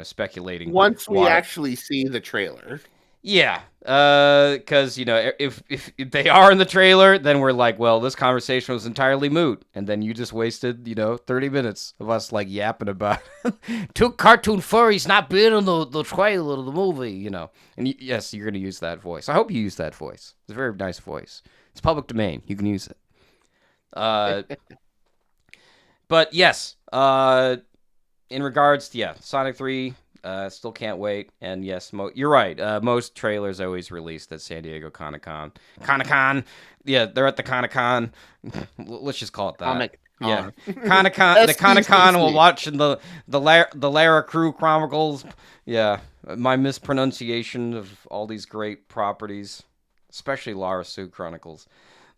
Speculating Once we why. actually see the trailer. Yeah, because if they are in the trailer, then we're like, well, this conversation was entirely moot, and then you just wasted 30 minutes of us like yapping about two cartoon furries not being in the trailer of the movie. And yes, you're gonna use that voice. I hope you use that voice. It's a very nice voice. It's public domain. You can use it. Uh, but yes, in regards to Sonic 3, still can't wait. And yes, you're right. Most trailers always released at San Diego Comic Con. Comic Con, yeah, they're at the Comic Con. Let's just call it that. Comic Yeah, Con. Comic Con. The Comic Con. We're SDCC. watching the Lara Crew Chronicles. Yeah, my mispronunciation of all these great properties, especially Lara Sue Chronicles.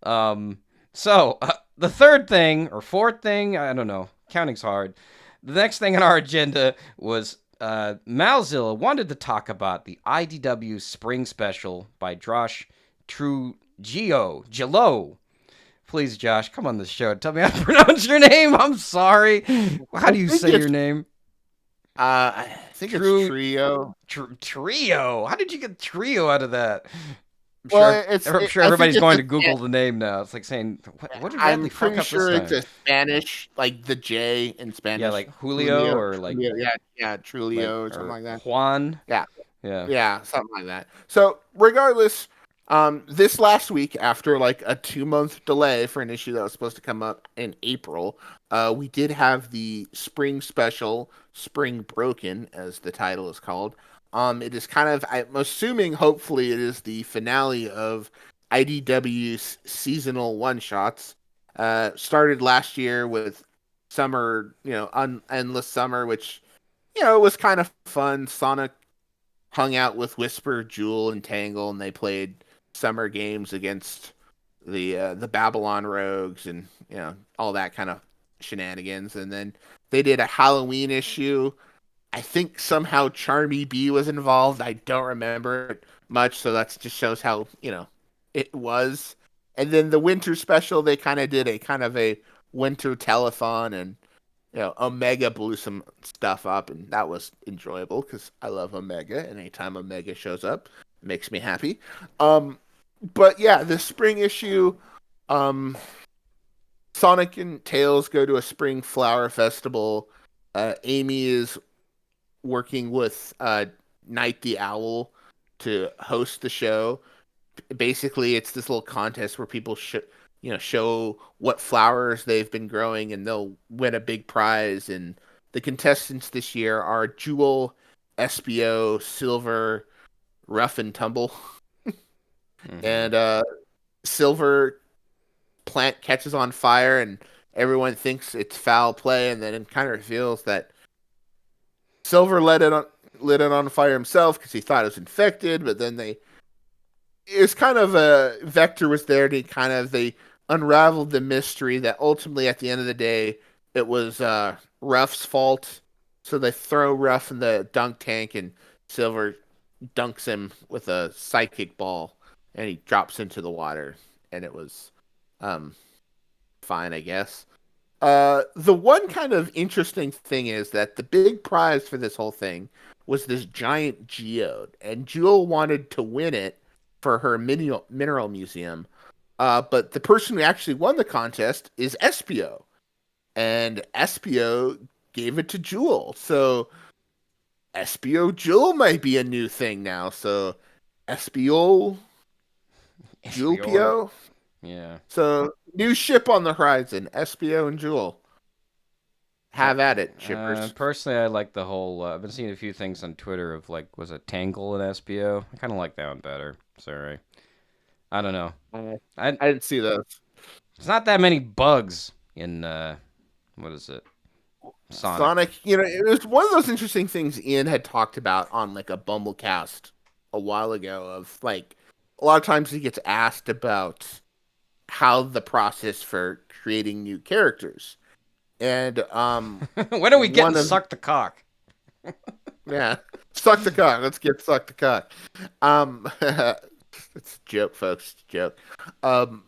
Um, so the third thing or fourth thing, I don't know. Counting's hard. The next thing on our agenda was Malzilla wanted to talk about the IDW Spring Special by Josh Trujillo. Please, Josh, come on the show. Tell me how to pronounce your name. I'm sorry. How I do you think say it's your name? I think it's True Trio. Trio. How did you get Trio out of that? Well, I'm sure I think everybody's it's going a to Google the name now. It's like saying, what did Radley I'm fuck pretty up this sure it's time? a Spanish, like the J in Yeah, Spanish. like Julio Julio, or Trulio, yeah, yeah, like Trulio or something or like that. Juan. Yeah, Yeah. yeah, something like that. So regardless, this last week, after like a 2 month delay for an issue that was supposed to come up in April, we did have the spring special, Spring Broken, as the title is called. It is kind of, I'm assuming, hopefully, it is the finale of IDW's seasonal one shots. Started last year with Summer, Endless Summer, which was kind of fun. Sonic hung out with Whisper, Jewel, and Tangle, and they played summer games against the Babylon Rogues and all that kind of shenanigans. And then they did a Halloween issue. I think somehow Charmy B was involved. I don't remember it much, so that just shows how it was. And then the winter special, they kind of did a kind of a winter telethon, and Omega blew some stuff up, and that was enjoyable because I love Omega, and anytime Omega shows up, it makes me happy. Um, but yeah, the spring issue, um, Sonic and Tails go to a spring flower festival. Amy is working with Night the Owl to host the show. Basically, it's this little contest where people show what flowers they've been growing, and they'll win a big prize. And the contestants this year are Jewel, SBO, Silver, Rough and Tumble. Mm-hmm. And Silver plant catches on fire, and everyone thinks it's foul play, and then it kind of reveals that Silver lit it on fire himself because he thought it was infected. But then it's kind of a Vector was there to kind of they unraveled the mystery that ultimately at the end of the day it was Ruff's fault. So they throw Ruff in the dunk tank, and Silver dunks him with a psychic ball, and he drops into the water, and it was um fine, I guess. The one kind of interesting thing is that the big prize for this whole thing was this giant geode, and Jewel wanted to win it for her mineral museum. But the person who actually won the contest is Espio, and Espio gave it to Jewel. So Espio Jewel might be a new thing now. So Espio Jewel HBO. Pio. Yeah. So new ship on the horizon, Espio and Jewel. Per- Have at it, shippers. Personally, I like the whole. I've been seeing a few things on Twitter of like, was it Tangle and SBO? I kind of like that one better. Sorry, I don't know. I I I didn't see those. It's not that many bugs in what is it? Sonic. Sonic, it was one of those interesting things Ian had talked about on like a Bumblecast a while ago of like a lot of times he gets asked about how the process for creating new characters. And When are we getting one of sucked the cock? yeah, suck the cock. Let's get suck the cock. It's a joke, folks. It's a joke. Um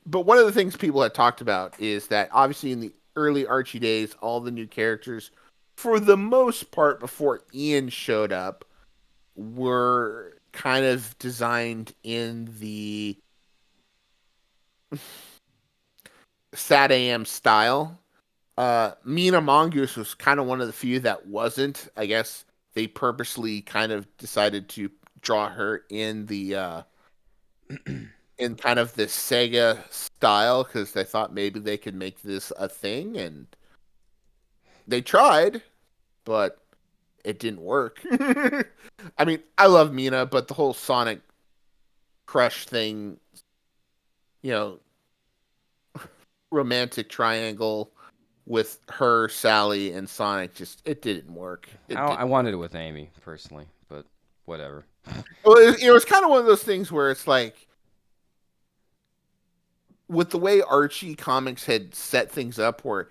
but one of the things people had talked about is that obviously in the early Archie days, all the new characters, for the most part, before Ian showed up, were kind of designed in the Sad AM style. Mina Mongoose was kind of one of the few that wasn't. I guess they purposely kind of decided to draw her in kind of this Sega style because they thought maybe they could make this a thing, and they tried. but it didn't work. I mean, I love Mina, but the whole Sonic crush thing, you know, romantic triangle with her, Sally, and Sonic, just it didn't work. It I didn't wanted it work. with Amy personally, but whatever. Well, it's kind of one of those things where it's like with the way Archie comics had set things up, where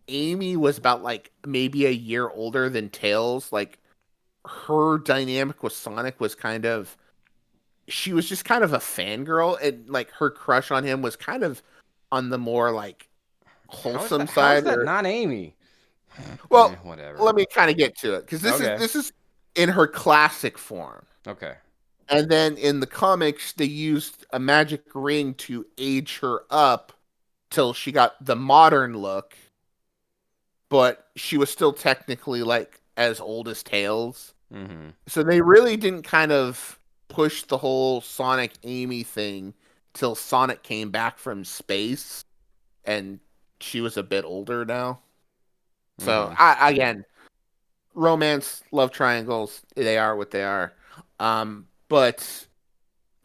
Amy was about like maybe a year older than Tails, like her dynamic with Sonic was kind of she was just kind of a fangirl, and like her crush on him was kind of on the more like How is wholesome that? How is side. that Or not Amy? well, Whatever. let me kind of get to it because this is Okay. this is in her classic form. Okay. And then in the comics, they used a magic ring to age her up till she got the modern look, but she was still technically like as old as Tails. Mm-hmm. So they really didn't kind of push the whole Sonic Amy thing till Sonic came back from space and she was a bit older now. So Mm-hmm. I again, romance, love triangles, they are what they are. But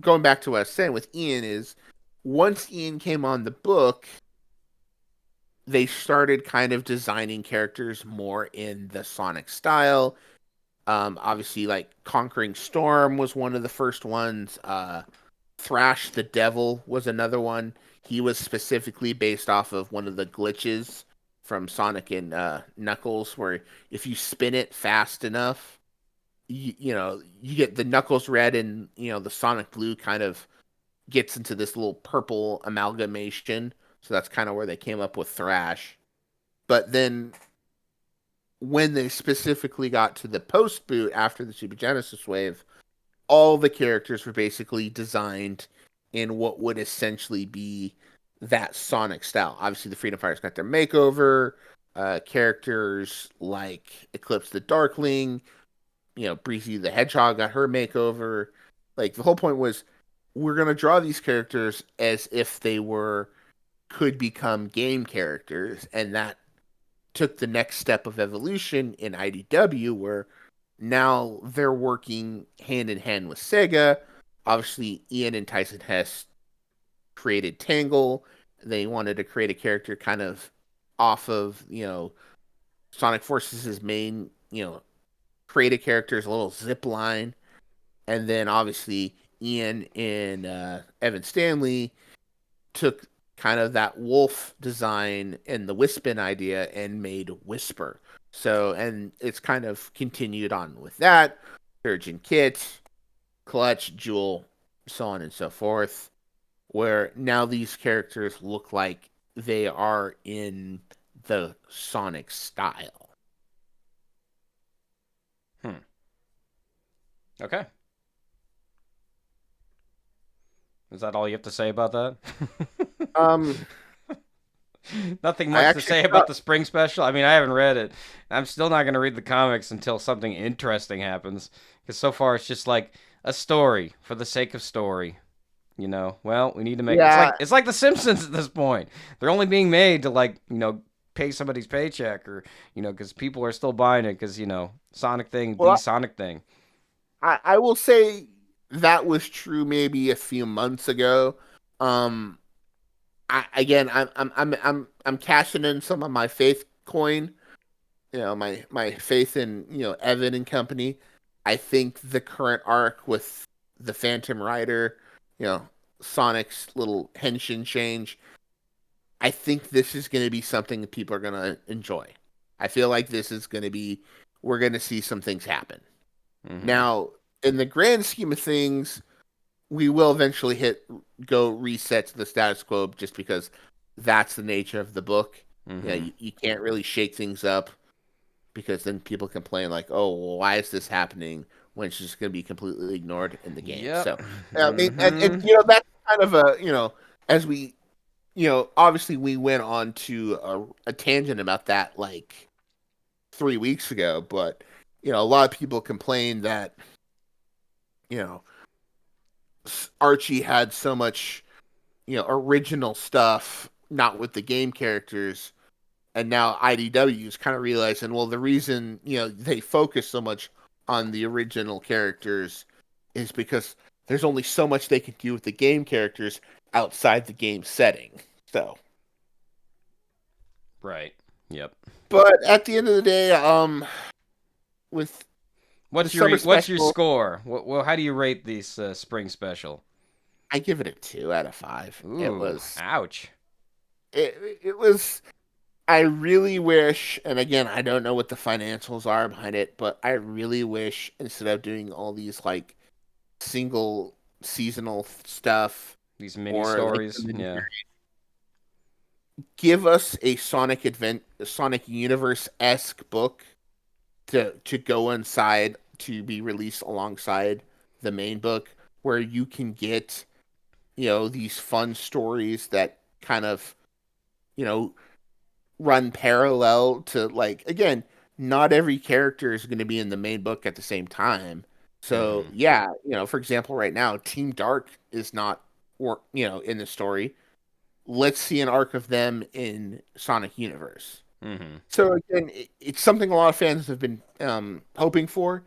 going back to what I was saying with Ian is once Ian came on the book, they started kind of designing characters more in the Sonic style. Obviously, like Conquering Storm was one of the first ones. Thrash the Devil was another one. He was specifically based off of one of the glitches from Sonic and Knuckles, where if you spin it fast enough, you get the Knuckles red and the Sonic blue kind of gets into this little purple amalgamation. So that's kind of where they came up with Thrash. But then when they specifically got to the post boot after the Super Genesis wave, all the characters were basically designed in what would essentially be that Sonic style. Obviously, the Freedom Fighters got their makeover. Characters like Eclipse the Darkling, Breezy the Hedgehog got her makeover. Like the whole point was, we're gonna draw these characters as if they could become game characters, and that took the next step of evolution in IDW, where now they're working hand in hand with Sega. Obviously, Ian and Tyson Hess created Tangle. They wanted to create a character kind of off of, Sonic Forces' main, creative characters, a little zip line. And then obviously Ian and Evan Stanley took kind of that wolf design and the Wispin idea and made Whisper. So, and it's kind of continued on with that. Surgeon Kit, Clutch, Jewel, so on and so forth, where now these characters look like they are in the Sonic style. Hmm. Okay. Is that all you have to say about that? Um, Nothing I much to actually say about forgot. the spring special. I mean, I haven't read it. I'm still not going to read the comics until something interesting happens. Because so far it's just like a story for the sake of story. Well, we need to make Yeah, it's like the Simpsons at this point. They're only being made to pay somebody's paycheck or because people are still buying it because Sonic thing, the well, Sonic thing. I will say that was true maybe a few months ago. Um, I'm cashing in some of my faith coin. My faith in Evan and company. I think the current arc with the Phantom Rider, you know Sonic's little henshin change. I think this is going to be something that people are going to enjoy. I feel like this is going to be we're going to see some things happen. Mm-hmm. Now, in the grand scheme of things, we will eventually go reset to the status quo just because that's the nature of the book. Mm-hmm. You can't really shake things up because then people complain like, "Oh, well, why is this happening?" when it's just going to be completely ignored in the game. Yep. So, I mean, and Mm-hmm. that's kind of a as we obviously we went on to a tangent about that like 3 weeks ago, but a lot of people complained that you know Archie had so much original stuff, not with the game characters, and now IDW is kind of realizing, well, the reason they focus so much on the original characters is because there's only so much they can do with the game characters outside the game setting. So, Right. Yep. but at the end of the day, with the summer What's your special, score? How do you rate this spring special? I give it a 2 out of 5. Ooh, ouch. It was. I really wish, and again, I don't know what the financials are behind it, but I really wish instead of doing all these like single seasonal stuff These mini or like stories. Yeah. give us a Sonic Universe esque book to go inside to be released alongside the main book, where you can get these fun stories that kind of you know run parallel to, like, again, not every character is going to be in the main book at the same time. So Mm-hmm. yeah, for example, right now Team Dark is not, or in the story. Let's see an arc of them in Sonic Universe. Mm-hmm. So again, it's something a lot of fans have been hoping for.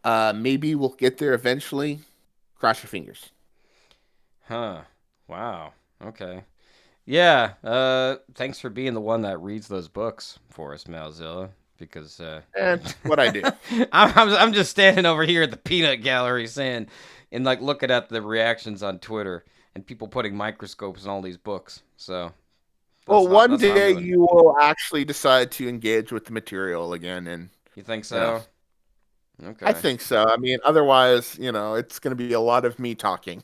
Maybe we'll get there eventually. Cross your fingers. Huh. Wow. Okay. Yeah. Thanks for being the one that reads those books for us, Malzilla. Because That's what I do. I'm just standing over here at the peanut gallery saying, and like looking at the reactions on Twitter and people putting microscopes in all these books. So Well, one that's what I'm day doing. you will actually decide to engage with the material again, and You think you know, so? I Okay. think so. I mean, otherwise, it's going to be a lot of me talking,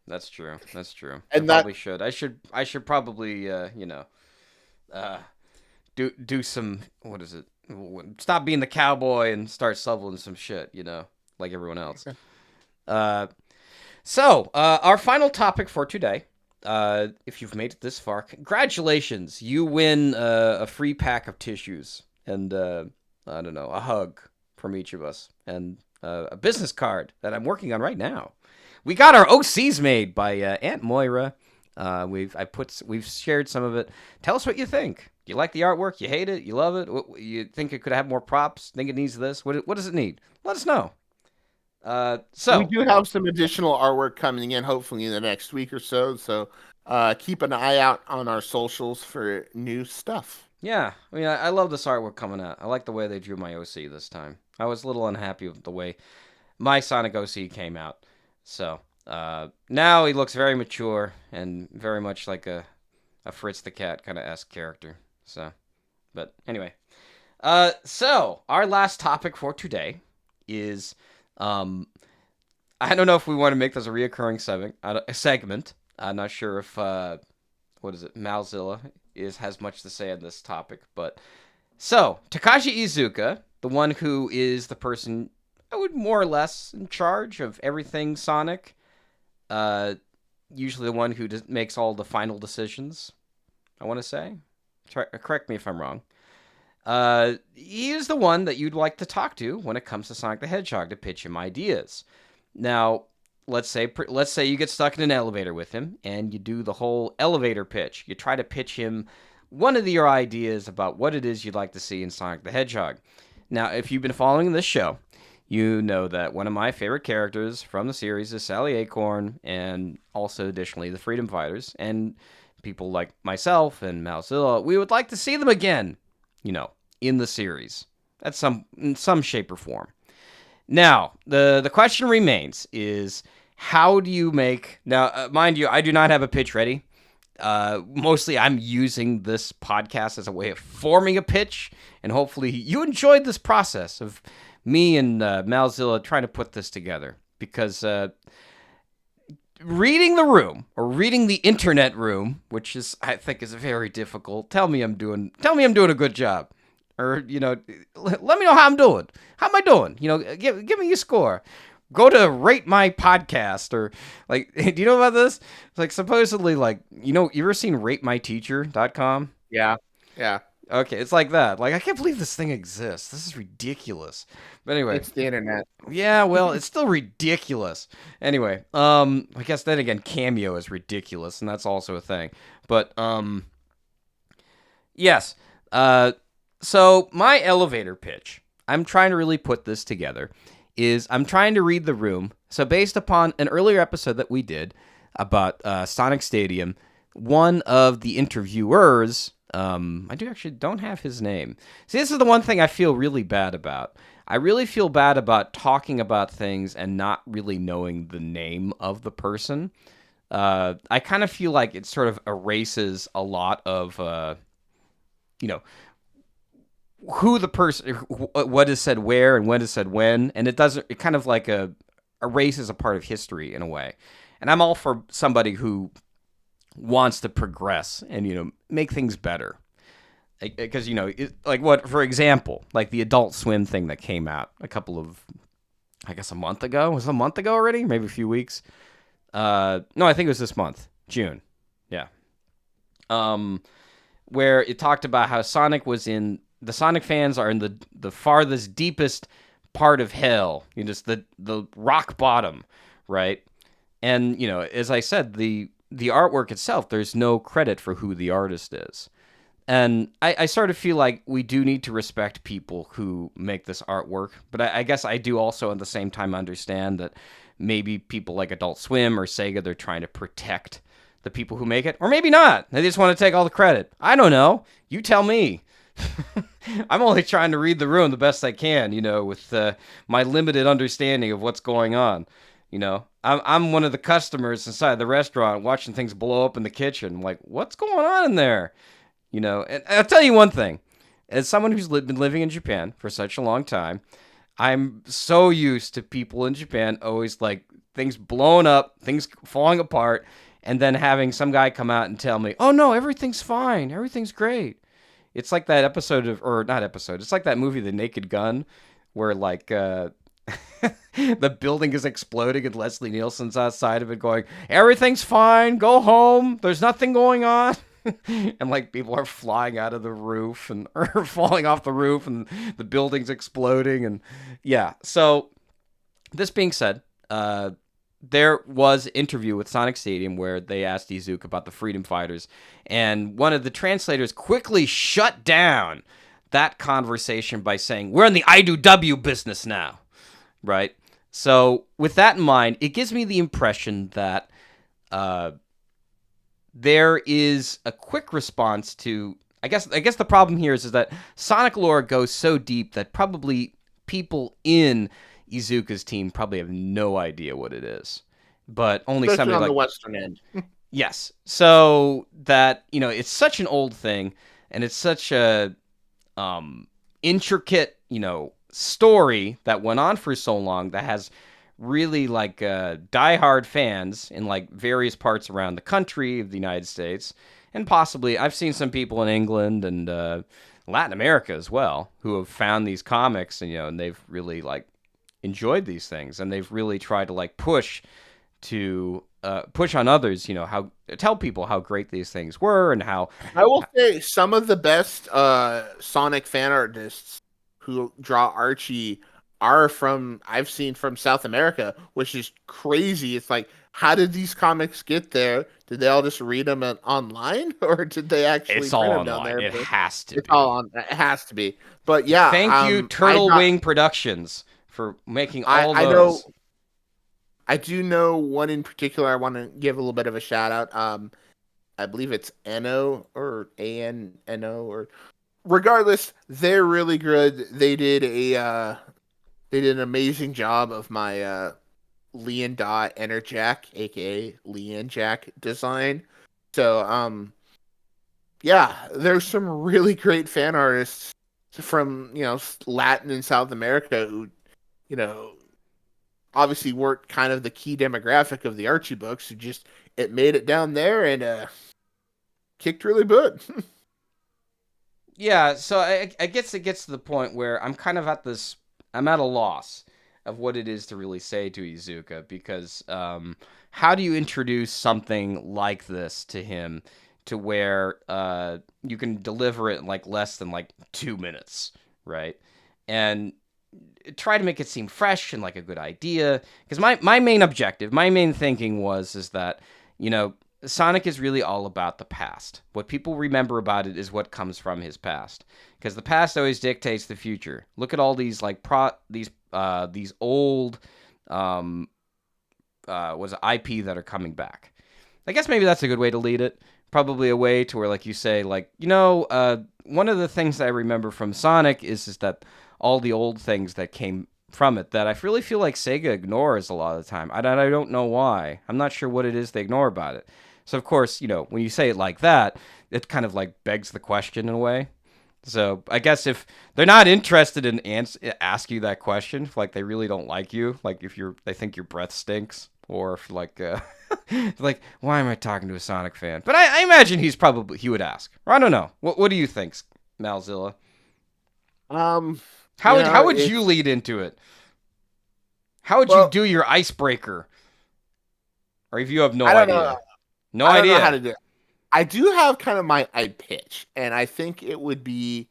That's true. That's true. I and that probably should. I should probably uh do some, what is it? Stop being the cowboy and start shoveling some shit, like everyone else. Uh our final topic for today. If you've made it this far, congratulations! You win a free pack of tissues and I don't know, a hug from each of us, and a business card that I'm working on right now. We got our OCs made by Aunt Moira. We've shared some of it. Tell us what you think. You like the artwork? You hate it? You love it? You think it could have more props? Think it needs this? What does it need? Let us know. we So do have some additional artwork coming in, hopefully in the next week or so. So keep an eye out on our socials for new stuff. yeah, I mean, I love this artwork coming out. I like the way they drew my OC this time. I was a little unhappy with the way my Sonic OC came out. So now he looks very mature and very much like a Fritz the Cat kind of esque character. So, but anyway, so our last topic for today is, um, I don't know if we want to make this a reoccurring segment. I'm not sure if what is it, Malzilla has much to say on this topic, but so Takashi Iizuka, the one who is the person I would more or less in charge of everything Sonic, uh, usually the one who makes all the final decisions. I want to say, correct me if I'm wrong. He is the one that you'd like to talk to when it comes to Sonic the Hedgehog to pitch him ideas. Now, let's say you get stuck in an elevator with him and you do the whole elevator pitch. You try to pitch him one of your ideas about what it is you'd like to see in Sonic the Hedgehog. Now, if you've been following this show, you know that one of my favorite characters from the series is Sally Acorn, and also additionally the Freedom Fighters, and people like myself and Malzilla, we would like to see them again, in the series in some shape or form. Now, the question remains is, how do you make, now, mind you, I do not have a pitch ready. Mostly I'm using this podcast as a way of forming a pitch, and hopefully you enjoyed this process of me and Malzilla trying to put this together, because reading the room, or reading the internet room, which is, I think, is very difficult. Tell me I'm doing a good job, or let me know how I'm doing. How am I doing? Give me your score. Go to rate my podcast, or like, do you know about this? It's like, supposedly, like, you ever seen ratemyteacher.com? Yeah, yeah, Okay, it's like that. Like, I can't believe this thing exists. This is ridiculous. But anyway, it's the internet. yeah, well, it's still ridiculous. Anyway, I guess then again, Cameo is ridiculous, and that's also a thing. But yes, Uh, so my elevator pitch, I'm trying to really put this together, is I'm trying to read the room. So based upon an earlier episode that we did about Sonic Stadium, one of the interviewers, I do actually don't have his name. See, this is the one thing I feel really bad about. I really feel bad about talking about things and not really knowing the name of the person. I kind of feel like it sort of erases a lot of, you know, who the person, what is said where, and when is said when, and it doesn't. It kind of like erases a part of history in a way. And I'm all for somebody who wants to progress and make things better. Because like what, for example, like the Adult Swim thing that came out a couple of, I guess a month ago. Was it a month ago already? Maybe a few weeks. No, I think it was this month, June. Yeah. Where it talked about how the Sonic fans are in the farthest, deepest part of hell. Just the rock bottom, right? And as I said, the artwork itself, there's no credit for who the artist is. And I sort of feel like we do need to respect people who make this artwork. But I guess I do also at the same time understand that maybe people like Adult Swim or Sega, they're trying to protect the people who make it. Or maybe not. They just want to take all the credit. I don't know. You tell me. I'm only trying to read the room the best I can, with my limited understanding of what's going on. I'm one of the customers inside the restaurant watching things blow up in the kitchen. I'm like, what's going on in there? And I'll tell you one thing. As someone who's been living in Japan for such a long time, I'm so used to people in Japan always like things blowing up, things falling apart, and then having some guy come out and tell me, "Oh no, everything's fine, everything's great." It's like that episode of, or not episode. It's like that movie, The Naked Gun, where like the building is exploding and Leslie Nielsen's outside of it going, "Everything's fine, go home. There's nothing going on." And like people are flying out of the roof and or falling off the roof and the building's exploding. And yeah, so this being said, there was an interview with Sonic Stadium where they asked Iizuka about the Freedom Fighters, and one of the translators quickly shut down that conversation by saying, "We're in the IDW business now," right? So with that in mind, it gives me the impression that there is a quick response to. I guess the problem here is that Sonic lore goes so deep that probably people in Iizuka's team probably have no idea what it is, but only Especially somebody on the like, western end. yes. So that it's such an old thing, and it's such a intricate story that went on for so long that has really like diehard fans in like various parts around the country of the United States, and possibly I've seen some people in England and Latin America as well who have found these comics and they've really like enjoyed these things, and they've really tried to like push on others, how tell people how great these things were and how. I will say some of the best Sonic fan artists who draw Archie are I've seen from South America, which is crazy. It's like, how did these comics get there? Did they all just read them online, or did they actually It's all print them online. down there? It has to It's be. all on. It has to be. But yeah, Thank you, Turtle Wing Productions, for making all I those. know. I do know one in particular. I want to give a little bit of a shout out. I believe it's Eno or ANNO, or regardless, they're really good. They did an amazing job of my Leon Dot Enerjack, aka Leon Jack design. So yeah, there's some really great fan artists from Latin and South America who you know obviously weren't kind of the key demographic of the Archie books. Who just it made it down there and kicked really good. Yeah, so I guess it gets to the point where I'm kind of I'm at a loss of what it is to really say to Iizuka, because how do you introduce something like this to him to where you can deliver it in like less than like 2 minutes, right? And try to make it seem fresh and like a good idea. Because my main objective, my main thinking is that, Sonic is really all about the past. What people remember about it is what comes from his past, because the past always dictates the future. Look at all these like these old um was it IP that are coming back. I guess maybe that's a good way to lead it. Probably a way to where, like you say, like one of the things that I remember from Sonic is that all the old things that came from it that I really feel like Sega ignores a lot of the time. I don't know why. I'm not sure what it is they ignore about it. So of course, when you say it like that, it kind of like begs the question in a way. So I guess if they're not interested in ask you that question, if like they really don't like you, like if they think your breath stinks, or if like like why am I talking to a Sonic fan? But I imagine he would ask. Or I don't know. What do you think, Malzilla? Um, How would you it's lead into it? How would you well, do your icebreaker? Or if you have no I don't know. idea, no I don't know how idea. to do it. I do have kind of my pitch, and I think it would be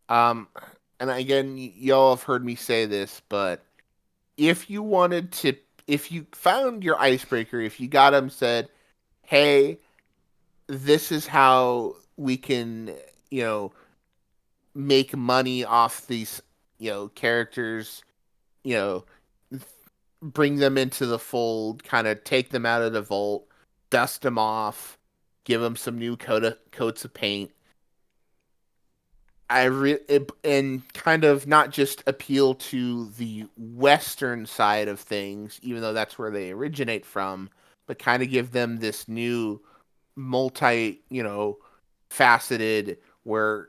um, and again, y'all have heard me say this, but if you wanted to, if you found your icebreaker, if you got them said, hey, this is how we can, you know, make money off these, characters, you know, bring them into the fold, kind of take them out of the vault, dust them off, give them some new coats of paint. And kind of not just appeal to the Western side of things, even though that's where they originate from, but kind of give them this new multi, faceted where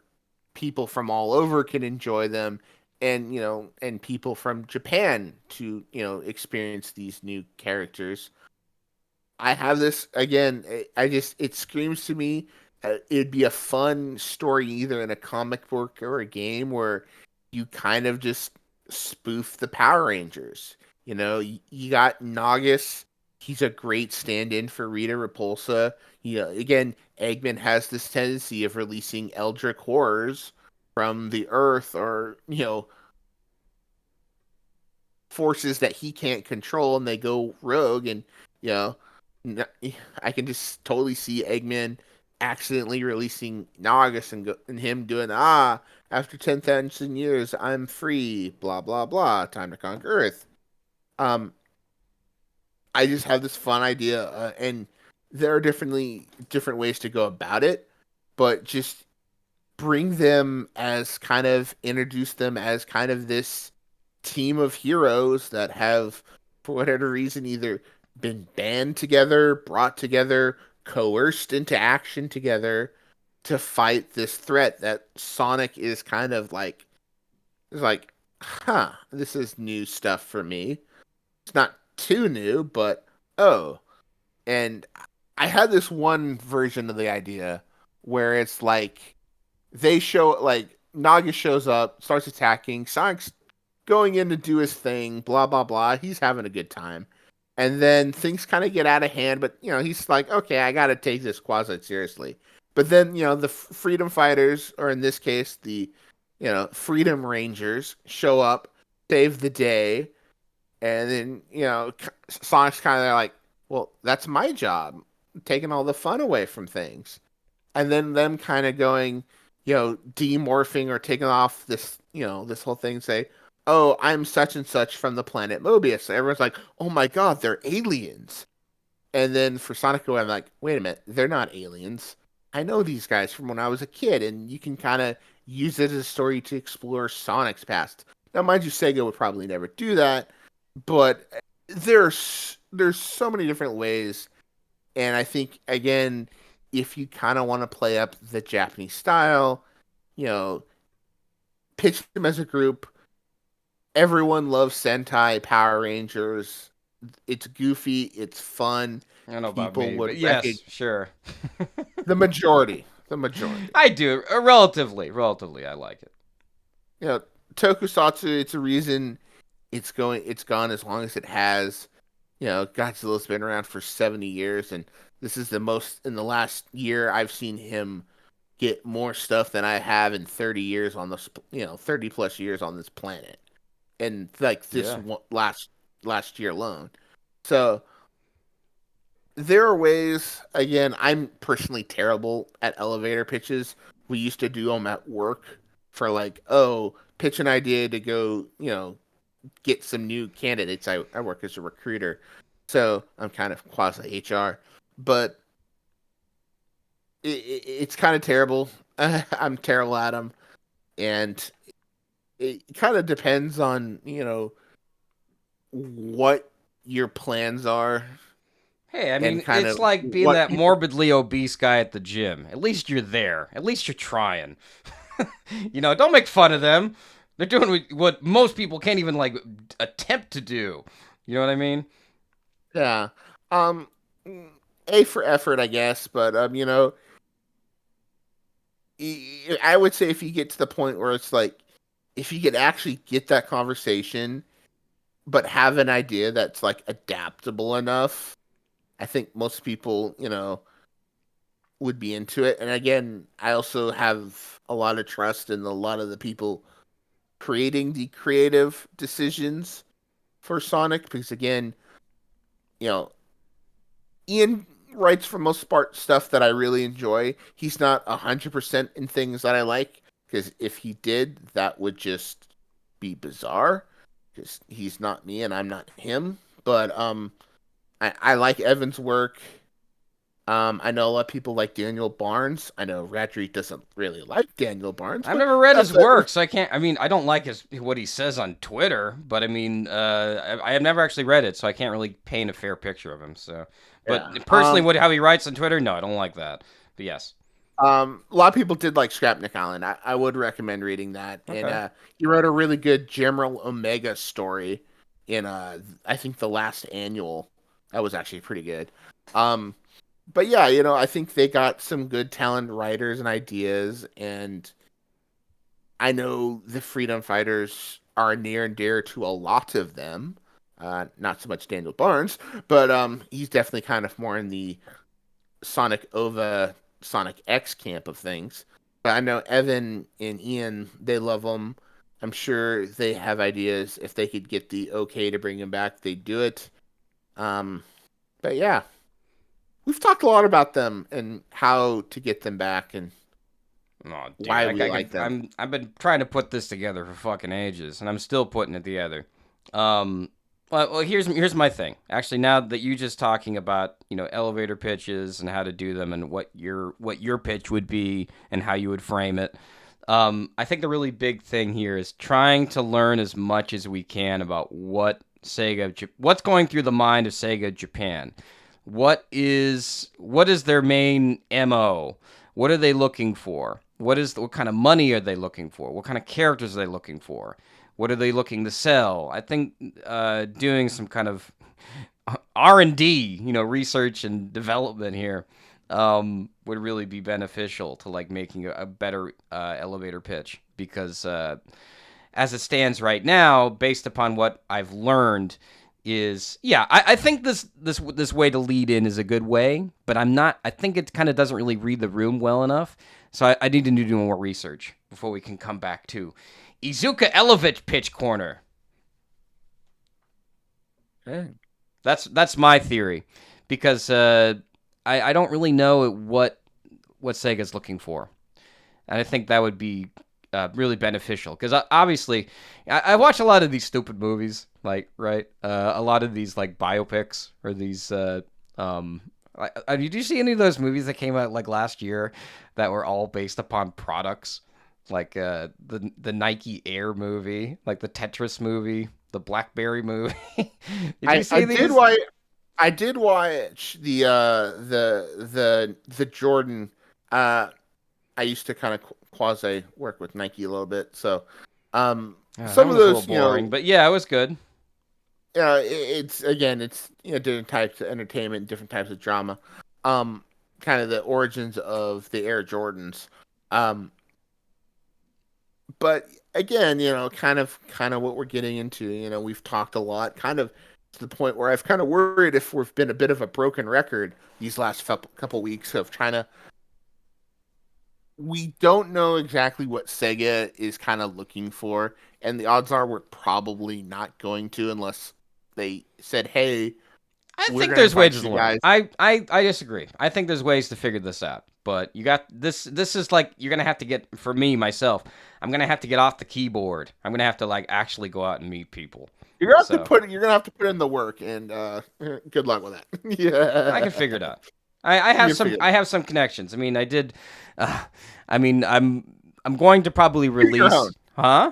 people from all over can enjoy them, and and people from Japan to experience these new characters. I have this again. I just it screams to me. It'd be a fun story either in a comic book or a game where you kind of just spoof the Power Rangers. You got Nagus. He's a great stand-in for Rita Repulsa. Again, Eggman has this tendency of releasing Eldritch horrors from the Earth, or forces that he can't control, and they go rogue. And you know I can just totally see Eggman accidentally releasing Nagus, and him doing, after 10,000 years I'm free, blah blah blah, time to conquer Earth. um I just have this fun idea, and there are definitely different ways to go about it, but just bring them as kind of introduce them as kind of this team of heroes that have, for whatever reason, either been band together, brought together, coerced into action together to fight this threat that Sonic is like, this is new stuff for me. It's not too new, but oh. And I had this one version of the idea where it's like like Naga shows up, starts attacking, Sonic's going in to do his thing, blah blah blah. He's having a good time, and then things kind of get out of hand. But he's like, okay, I got to take this quasi seriously. But then the freedom fighters, or in this case, the freedom rangers, show up, save the day, and then Sonic's kind of like, well, that's my job, taking all the fun away from things. And then them kind of going, demorphing or taking off this whole thing, say, oh, I'm such and such from the planet Mobius. So everyone's like, oh my god, they're aliens. And then for Sonic, I'm like, wait a minute, they're not aliens. I know these guys from when I was a kid, and you can kind of use it as a story to explore Sonic's past. Now, mind you, Sega would probably never do that, but there's so many different ways. And I think, again, if you kind of want to play up the Japanese style, you know, pitch them as a group. Everyone loves Sentai Power Rangers. It's goofy, it's fun. I don't know about People me, would but recognize yes, sure. the majority. The majority. I do relatively. I like it. You know, Tokusatsu. It's a reason It's gone as long as it has. Godzilla's been around for 70 years, and this is the most in the last year I've seen him get more stuff than I have in 30 years on this, 30 plus years on this planet. And like this Yeah. last year alone. So there are ways. Again, I'm personally terrible at elevator pitches. We used to do them at work for like, oh, pitch an idea to go, get some new candidates. I work as a recruiter, so I'm kind of quasi HR, but it's kind of terrible. I'm terrible at them, and it kind of depends on what your plans are Hey, I and mean, kind it's of like being what that people. morbidly obese guy at the gym. At least you're there. At least you're trying. Don't make fun of them. They're doing what most people can't even like attempt to do. You know what I mean? Yeah. Um, A for effort, I guess, but I would say if you get to the point where it's like, if you could actually get that conversation, but have an idea that's like adaptable enough, I think most people, would be into it. And again, I also have a lot of trust in a lot of the people creating the creative decisions for Sonic because again, you know, Ian writes for most part stuff that I really enjoy. He's not 100% in things that I like because if he did, that would just be bizarre because he's not me and I'm not him. But I like Evan's work. I know a lot of people like Daniel Barnes. I know Radry doesn't really like Daniel Barnes, I've but never read his that's a work, so I can't. I mean, I don't like his what he says on Twitter, but I mean, I have never actually read it, so I can't really paint a fair picture of him. So, yeah. but personally, what how he writes on Twitter, no, I don't like that. But yes, A lot of people did like Scrapnik Island. I would recommend reading that. And okay. he wrote a really good General Omega story in I think the last annual. That was actually pretty good. Um, but yeah, I think they got some good talent writers and ideas, and I know the Freedom Fighters are near and dear to a lot of them. Not so much Daniel Barnes, but he's definitely kind of more in the Sonic Ova, Sonic X camp of things. But I know Evan and Ian, they love him. I'm sure they have ideas. If they could get the okay to bring him back, they'd do it. Um, but yeah, we've talked a lot about them and how to get them back and Oh, dude, why we like them. I've been trying to put this together for fucking ages, and I'm still putting it together. Um, well, here's my thing. Actually, now that you just talking about elevator pitches and how to do them and what your pitch would be and how you would frame it, I think the really big thing here is trying to learn as much as we can about what's going through the mind of Sega Japan. What is their main MO? What are they looking for? What kind of money are they looking for? What kind of characters are they looking for? What are they looking to sell? I think doing some kind of R&D, research and development here, would really be beneficial to like making a better elevator pitch because as it stands right now, based upon what I've learned, is yeah, I think this way to lead in is a good way, but I'm not. I think it kind of doesn't really read the room well enough, so I need to do more research before we can come back to Iizuka Elevate pitch corner. Okay. That's my theory, because I don't really know what Sega's looking for, and I think that would be really beneficial because obviously I watch a lot of these stupid movies, like right, a lot of these like biopics or these. Um, did you see any of those movies that came out like last year that were all based upon products, like the Nike Air movie, like the Tetris movie, the BlackBerry movie? Did you I see did these? why I did watch the Jordan. Uh, I used to kind of quasi work with Nike a little bit, so Oh, that some one of was a little those, boring, but yeah, it was good. it's again, it's different types of entertainment, different types of drama. Um, Kind of the origins of the Air Jordans. Um, but again, kind of what we're getting into. We've talked a lot, kind of to the point where I've kind of worried if we've been a bit of a broken record these last couple weeks of trying to. We don't know exactly what Sega is kind of looking for, and the odds are we're probably not going to unless they said, "Hey, I we're think gonna there's ways invite to you learn. guys. I disagree. I think there's ways to figure this out. But you got this. This is like you're gonna have to get for me myself. I'm gonna have to get off the keyboard. I'm gonna have to like actually go out and meet people. So You're gonna have to put in the work, and good luck with that. I can Yeah, figure it out. I you have can figure it I out. have some connections. I mean, I did. Uh, I mean, I'm going to probably Toot your release. horn, Huh?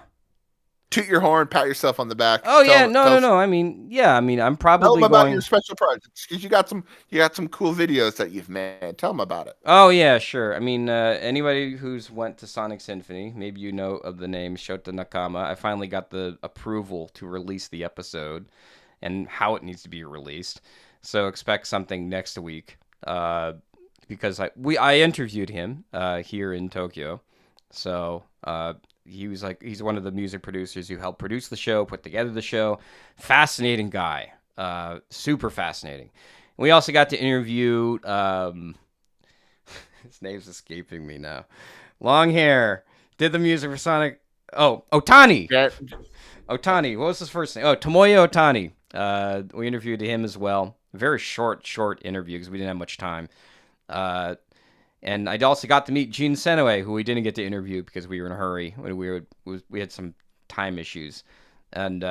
toot your horn, pat yourself on the back. Oh yeah, Tell no. I mean, yeah. I mean, I'm tell them probably about your going. special projects because you got some cool videos that you've made. Tell them about it. Oh yeah, sure. I mean, anybody who's went to Sonic Symphony, maybe you know of the name Shota Nakama. I finally got the approval to release the episode and how it needs to be released. So expect something next week. Because I interviewed him here in Tokyo. So he was like he's one of the music producers who helped produce the show, put together the show. Fascinating guy, super fascinating. We also got to interview. His name's escaping me now. Long hair. Did the music for Sonic. Oh, Otani. Yeah, Otani. What was his first name? Oh, Tomoya Otani. We interviewed him as well. Very short interview because we didn't have much time. Uh, and I also got to meet Gene Senoway, who we didn't get to interview because we were in a hurry. We had some time issues. And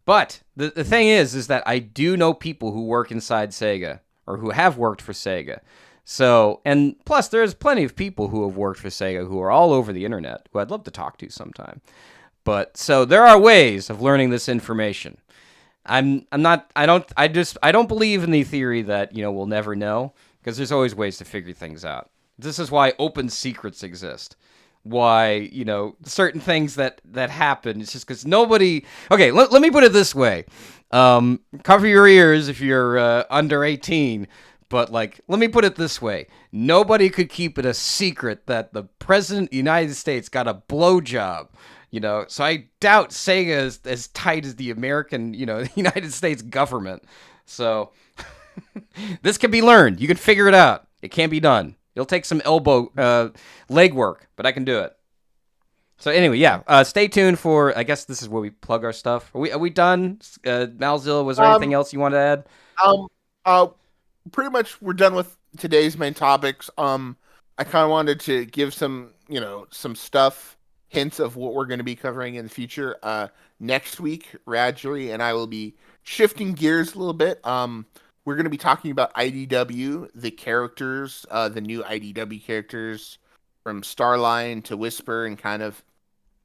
but the thing is that I do know people who work inside Sega or who have worked for Sega. So, and plus there's plenty of people who have worked for Sega who are all over the internet who I'd love to talk to sometime. But so there are ways of learning this information. I'm not I don't believe in the theory that, we'll never know because there's always ways to figure things out. This is why open secrets exist. Why, certain things that happen. It's just because nobody. Okay, let me put it this way. Cover your ears if you're under 18. But let me put it this way: nobody could keep it a secret that the president of the United States got a blowjob. So I doubt Sega is as tight as the American, the United States government. So this can be learned. You can figure it out. It can be done. It'll take some leg work, but I can do it. So anyway, yeah. Stay tuned for. I guess this is where we plug our stuff. Are we done? Malzilla, was there anything um, else you want to add? um, uh, pretty much we're done with today's main topics. I kind of wanted to give some, some stuff, hints of what we're going to be covering in the future. Next week, Radjury and I will be shifting gears a little bit. We're going to be talking about IDW, the characters, the new IDW characters from Starline to Whisper, and kind of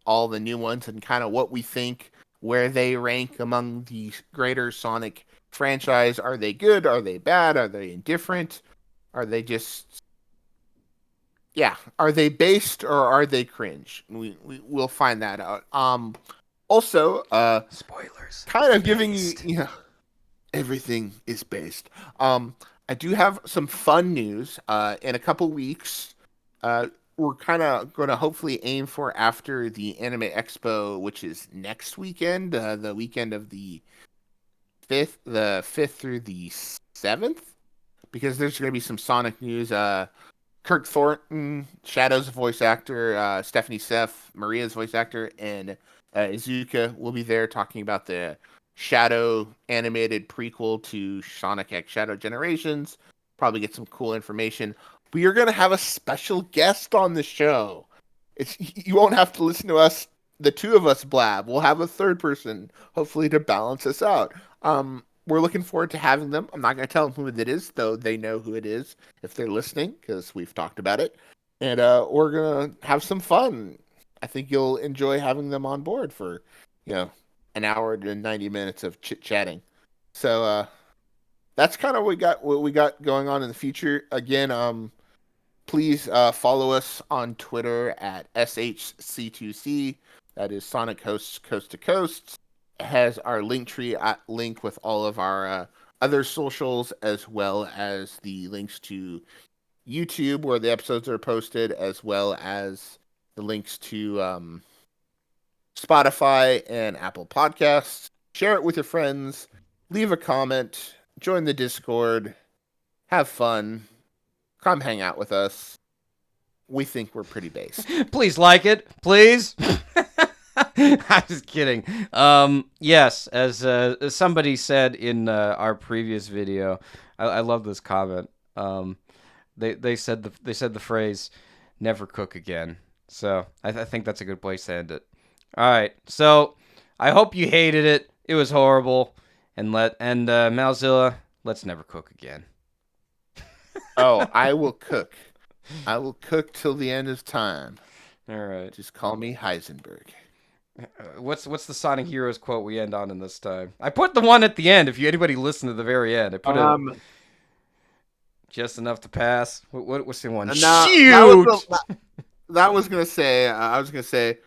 all the new ones, and kind of what we think, where they rank among the greater Sonic franchise. Are they good? Are they bad? Are they indifferent? Are they just, yeah? Are they based or are they cringe? We'll find that out. Also, Spoilers. kind of giving you, everything is based. I do have some fun news. In a couple weeks, we're kind of going to hopefully aim for after the Anime Expo, which is next weekend, the weekend of the fifth through the 7th, because there's going to be some Sonic news. Kirk Thornton, Shadow's voice actor, Stephanie Seth, Maria's voice actor, and Iizuka will be there talking about the Shadow animated prequel to Sonic X Shadow Generations. Probably get some cool information. We are going to have a special guest on the show. You won't have to listen to us, the two of us, blab. We'll have a third person, hopefully, to balance us out. We're looking forward to having them. I'm not going to tell them who it is, though they know who it is if they're listening, because we've talked about it. And we're going to have some fun. I think you'll enjoy having them on board for, an hour to 90 minutes of chit-chatting. So that's kind of what we got going on in the future. Again, please follow us on Twitter at SHC2C. That is Sonic Hosts Coast to Coast. It has our Linktree link with all of our other socials, as well as the links to YouTube where the episodes are posted, as well as the links to Spotify and Apple Podcasts. Share it with your friends. Leave a comment. Join the Discord. Have fun. Come hang out with us. We think we're pretty based. Please like it, please. I'm just kidding. Yes, as somebody said in our previous video, I love this comment. They said the phrase, "Never cook again." So I think that's a good place to end it. All right, so I hope you hated it. It was horrible, and Malzilla, let's never cook again. Oh, I will cook. I will cook till the end of time. All right. Just call me Heisenberg. What's the Sonic Heroes quote we end on in this time? I put the one at the end. If anybody listened to the very end, I put it just enough to pass. What's the one? Shoot! That was gonna say. I was gonna say,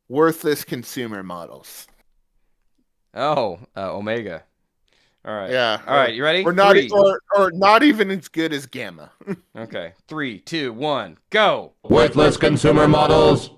worthless consumer models. Oh, Omega. All right. Yeah. All right. You ready? Or not, or not even as good as Gamma. Okay. 3, 2, 1, go. Worthless consumer models.